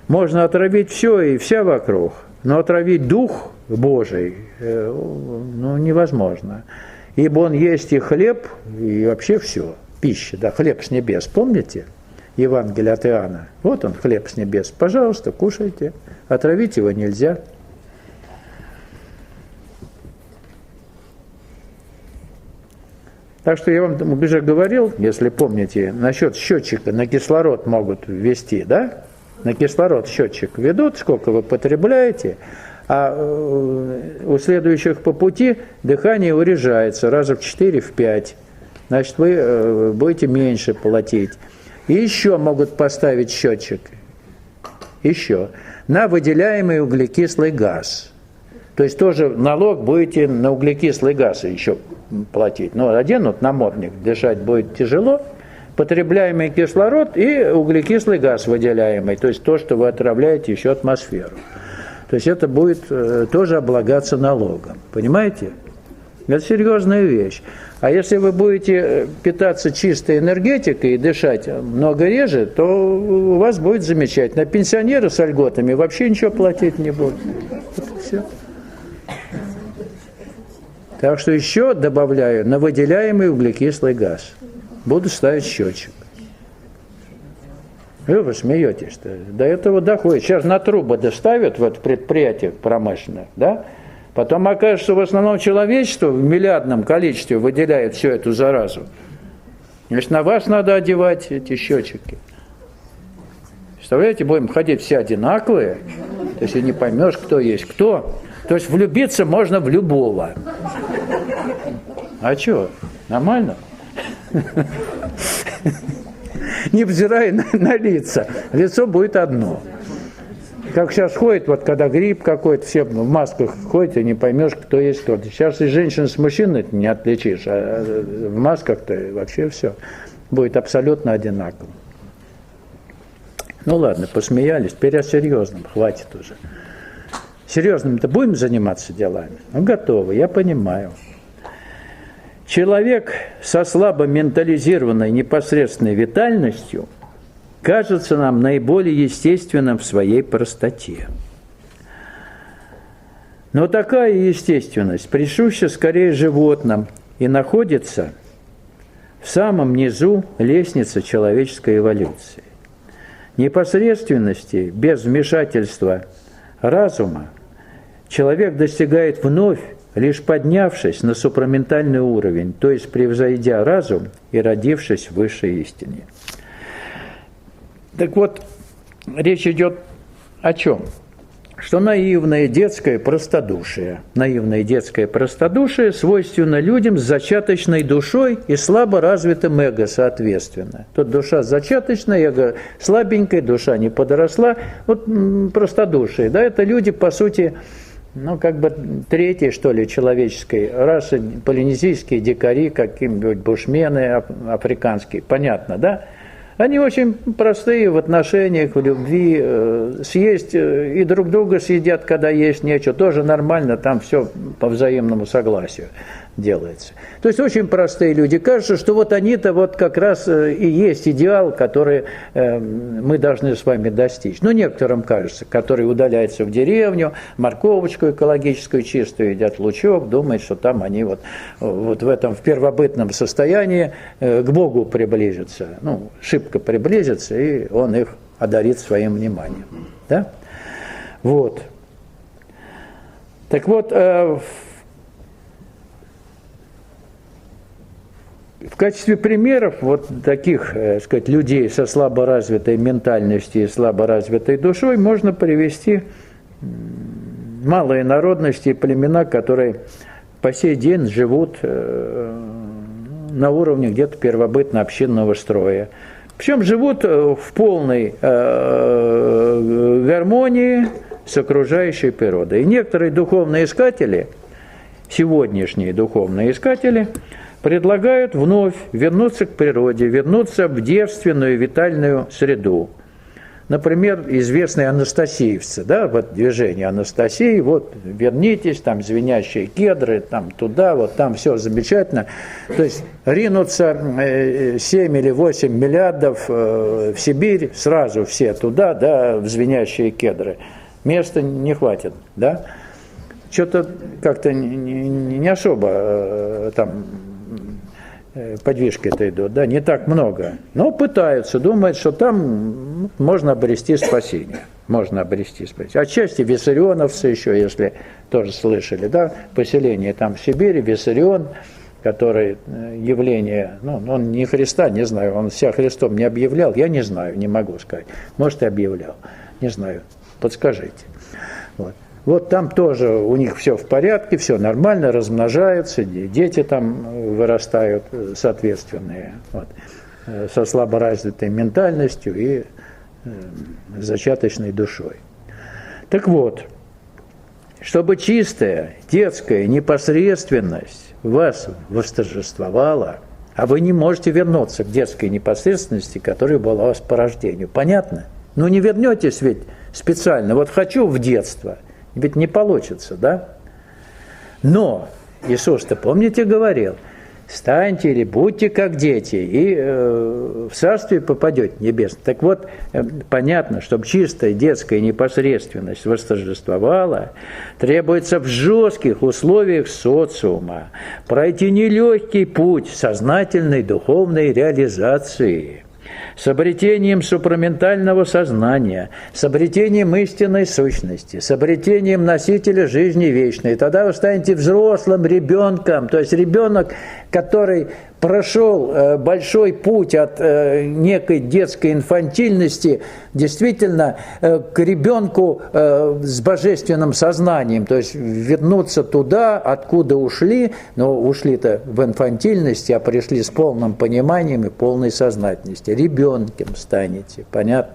Можно отравить все и вся вокруг, но отравить Дух Божий невозможно. Ибо Он есть и хлеб, и вообще все, пища, да, хлеб с небес, помните? Евангелие от Иоанна. Вот он, хлеб с небес. Пожалуйста, кушайте. Отравить его нельзя. Так что я вам уже говорил, если помните, насчет счетчика на кислород могут ввести, да? На кислород счетчик ведут, сколько вы потребляете, а у следующих по пути дыхание урежается раза в 4-5. Значит, вы будете меньше платить. И еще могут поставить счетчик, еще, на выделяемый углекислый газ. То есть тоже налог будете на углекислый газ еще платить. Но оденут намордник, дышать будет тяжело, потребляемый кислород и углекислый газ выделяемый, то есть то, что вы отравляете еще атмосферу. То есть это будет тоже облагаться налогом. Понимаете? Это серьезная вещь. А если вы будете питаться чистой энергетикой и дышать много реже, то у вас будет замечательно. А пенсионеры с льготами вообще ничего платить не будут. Вот все. Так что еще добавляю на выделяемый углекислый газ. Буду ставить счетчик. Вы смеетесь-то. До этого доходит. Сейчас на трубы доставят в предприятиях промышленных, да? Потом окажется, что в основном человечество в миллиардном количестве выделяет всю эту заразу. Значит, на вас надо одевать эти счетчики. Представляете, будем ходить все одинаковые, то есть и не поймешь, кто есть кто. То есть влюбиться можно в любого. А что, нормально? Невзирая на лица, лицо будет одно. Как сейчас ходит, вот когда грипп какой-то, все в масках ходят, и не поймешь, кто есть кто. Сейчас и женщин с мужчиной не отличишь, а в масках-то вообще все будет абсолютно одинаково. Ну ладно, посмеялись, теперь о серьезном, хватит уже. Серьезным-то будем заниматься делами? Ну, готовы, я понимаю. Человек со слабо ментализированной непосредственной витальностью кажется нам наиболее естественным в своей простоте. Но такая естественность присуща скорее животным и находится в самом низу лестницы человеческой эволюции. Непосредственности без вмешательства разума человек достигает вновь, лишь поднявшись на супраментальный уровень, то есть превзойдя разум и родившись в высшей истине. Так вот, речь идет о чем? Что наивное детское простодушие свойственно людям с зачаточной душой и слабо развитым эго соответственно. Тут душа зачаточная, эго слабенькая, душа не подросла. Вот простодушие, да, это люди, по сути, ну, как бы третьей, что ли, человеческой расы, полинезийские дикари, какие-нибудь бушмены африканские, понятно, да? Они очень простые в отношениях, в любви, съесть и друг друга съедят, когда есть нечего, тоже нормально, там все по взаимному согласию делается. То есть очень простые люди. Кажется, что вот они-то вот как раз и есть идеал, который мы должны с вами достичь. Ну, некоторым кажется, которые удаляются в деревню, морковочку экологическую чистую едят, лучок, думают, что там они вот в этом в первобытном состоянии к Богу приблизятся. Ну, шибко приблизятся, и Он их одарит своим вниманием. Да? Вот. Так вот, в качестве примеров вот таких, сказать, людей со слабо развитой ментальностью и слабо развитой душой можно привести малые народности и племена, которые по сей день живут на уровне где-то первобытно-общинного строя. Причем живут в полной гармонии с окружающей природой. И некоторые духовные искатели, сегодняшние духовные искатели, предлагают вновь вернуться к природе, вернуться в девственную витальную среду. Например, известные анастасиевцы, да, вот движение Анастасии, вот вернитесь, там звенящие кедры, там туда, вот там все замечательно. То есть ринуться 7 или 8 миллиардов в Сибирь, сразу все туда, да, в звенящие кедры. Места не хватит, да. Что-то как-то не особо там подвижки-то идут, да, не так много. Но пытаются, думают, что там можно обрести спасение. Можно обрести спасение. Отчасти виссарионовцы еще, если тоже слышали, да, поселение там в Сибири, Виссарион, который явление, ну, он не Христа, не знаю, он себя Христом не объявлял, я не знаю, не могу сказать. Может, и объявлял, не знаю, подскажите. Вот. Вот там тоже у них все в порядке, все нормально, размножаются, дети там вырастают соответственные, вот, со слаборазвитой ментальностью и зачаточной душой. Так вот, чтобы чистая детская непосредственность вас восторжествовала, а вы не можете вернуться к детской непосредственности, которая была у вас по рождению. Понятно? Ну не вернетесь ведь специально, вот хочу в детство. Ведь не получится, да? Но Иисус-то, помните, говорил, станьте или будьте как дети, и в царствие попадете небесное. Так вот, понятно, чтобы чистая детская непосредственность восторжествовала, требуется в жестких условиях социума пройти нелегкий путь сознательной духовной реализации, с обретением супраментального сознания, с обретением истинной сущности, с обретением носителя жизни вечной. Тогда вы станете взрослым ребенком, то есть ребенок, который прошел большой путь от некой детской инфантильности действительно к ребенку с божественным сознанием, то есть вернуться туда, откуда ушли, но ушли-то в инфантильности, а пришли с полным пониманием и полной сознательностью. Ребенком станете, понятно?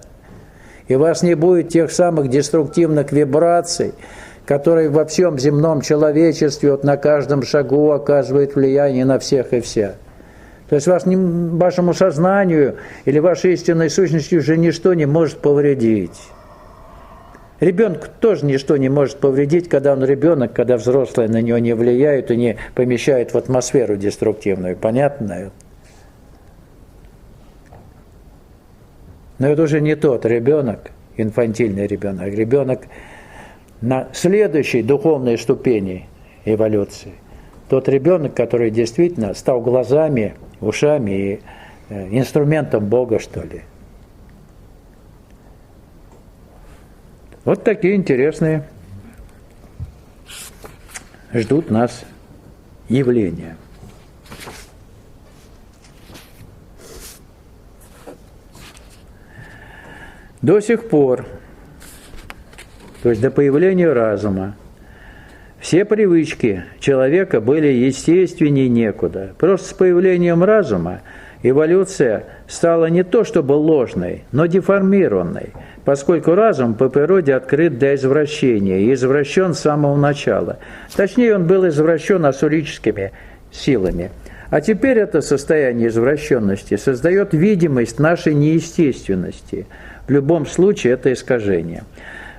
И у вас не будет тех самых деструктивных вибраций, которые во всем земном человечестве вот на каждом шагу оказывают влияние на всех и вся. То есть вашему сознанию или вашей истинной сущности уже ничто не может повредить. Ребенку тоже ничто не может повредить, когда он ребенок, когда взрослые на него не влияют и не помещают в атмосферу деструктивную. Понятно? Но это уже не тот ребенок, инфантильный ребенок, а ребенок на следующей духовной ступени эволюции. Тот ребенок, который действительно стал глазами, ушами и инструментом Бога, что ли. Вот такие интересные ждут нас явления. До сих пор, то есть до появления разума, все привычки человека были естественнее некуда. Просто с появлением разума эволюция стала не то чтобы ложной, но деформированной, поскольку разум по природе открыт для извращения и извращен с самого начала. Точнее, он был извращен ассурическими силами. А теперь это состояние извращенности создает видимость нашей неестественности. В любом случае это искажение.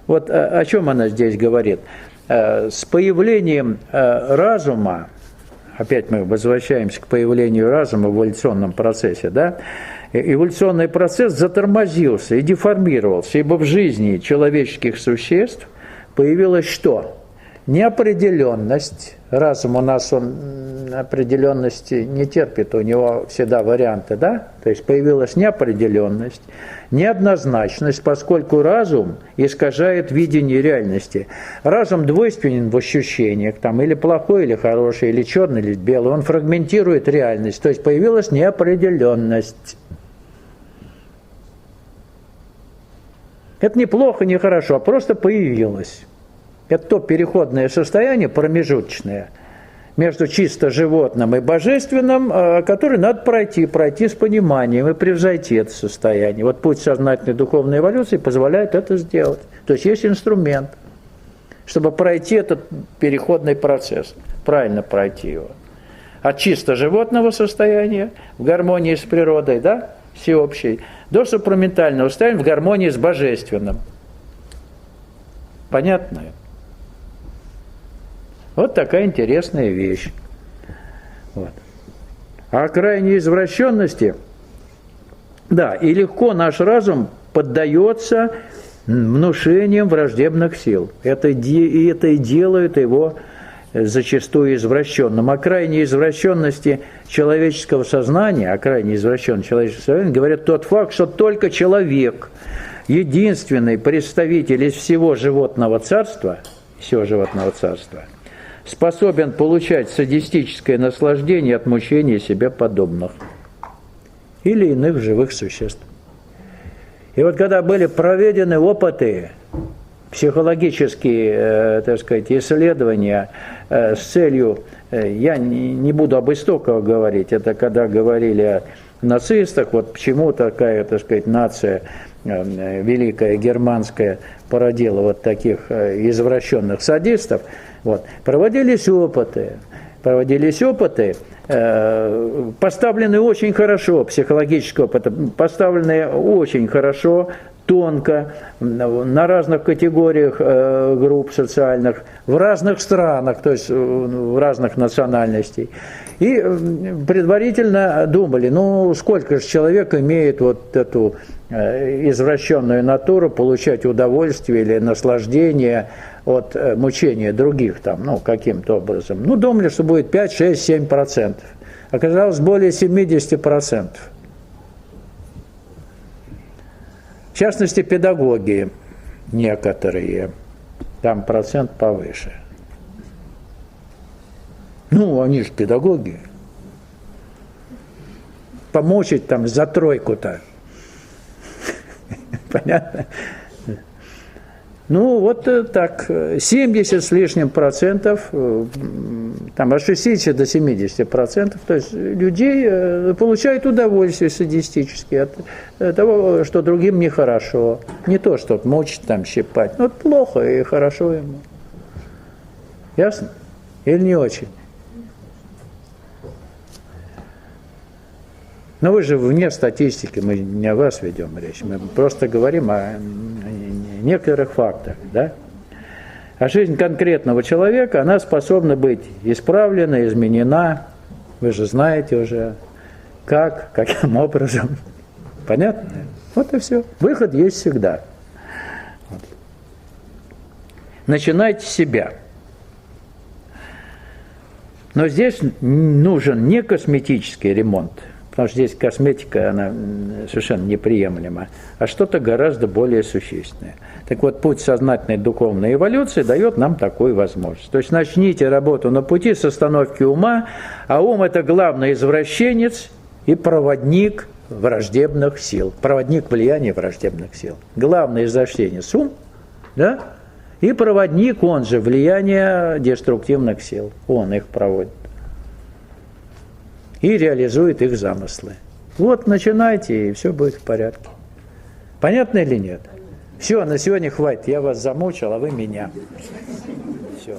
Вот о чем она здесь говорит. С появлением разума, опять мы возвращаемся к появлению разума в эволюционном процессе, да? Эволюционный процесс затормозился и деформировался, ибо в жизни человеческих существ появилось что? Неопределенность. Разум у нас, он определенности не терпит, у него всегда варианты, да? То есть появилась неопределенность, неоднозначность, поскольку разум искажает видение реальности. Разум двойственен в ощущениях, там, или плохой, или хороший, или черный, или белый, он фрагментирует реальность, то есть появилась неопределенность. Это не плохо, не хорошо, а просто появилось. Это то переходное состояние, промежуточное, между чисто животным и божественным, который надо пройти с пониманием и превзойти это состояние. Вот путь сознательной духовной эволюции позволяет это сделать. То есть есть инструмент, чтобы пройти этот переходный процесс, правильно пройти его. От чисто животного состояния в гармонии с природой, да, всеобщей, до супраментального состояния в гармонии с божественным. Понятно? Вот такая интересная вещь. Вот. А о крайней извращенности, да, и легко наш разум поддается внушениям враждебных сил. Это и делает его зачастую извращенным. О крайней извращенности человеческого сознания, говорят тот факт, что только человек, единственный представитель из всего животного царства, способен получать садистическое наслаждение от мучения себе подобных или иных живых существ. И вот когда были проведены опыты, психологические, исследования с целью, я не буду об истоках говорить, это когда говорили о нацистах, вот почему такая, нация великая германская породила вот таких извращенных садистов. Вот. Проводились опыты, поставлены очень хорошо, психологические опыты, поставлены очень хорошо, тонко, на разных категориях групп социальных, в разных странах, то есть в разных национальностей. И предварительно думали, сколько же человек имеет вот эту извращенную натуру, получать удовольствие или наслаждение от мучения других там, каким-то образом. Думали, что будет 5, 6, 7%. Оказалось более 70%. В частности, педагоги некоторые, там процент повыше. Они же педагоги. помучить там за тройку-то. Понятно? Ну, вот так, 70 с лишним процентов, там, от 60 до 70%, то есть людей получают удовольствие садистически от того, что другим нехорошо. Не то, что мочить, там, щипать. Ну, это плохо и хорошо ему. Ясно? Или не очень? Но вы же вне статистики, мы не о вас ведем речь, мы просто говорим о некоторых фактах, да? А жизнь конкретного человека, она способна быть исправлена, изменена, вы же знаете уже, как, каким образом. Понятно? Вот и все. Выход есть всегда. Вот. Начинайте с себя. Но здесь нужен не косметический ремонт, потому что здесь косметика, она совершенно неприемлема, а что-то гораздо более существенное. Так вот, путь сознательной духовной эволюции дает нам такую возможность. То есть начните работу на пути с остановки ума, а ум – это главный извращенец и проводник враждебных сил, проводник влияния враждебных сил. Главный извращенец – ум, да? И проводник, он же, влияния деструктивных сил. Он их проводит. И реализует их замыслы. Вот начинайте, и все будет в порядке. Понятно или нет? Все, на сегодня хватит. Я вас замучил, а вы меня. Все.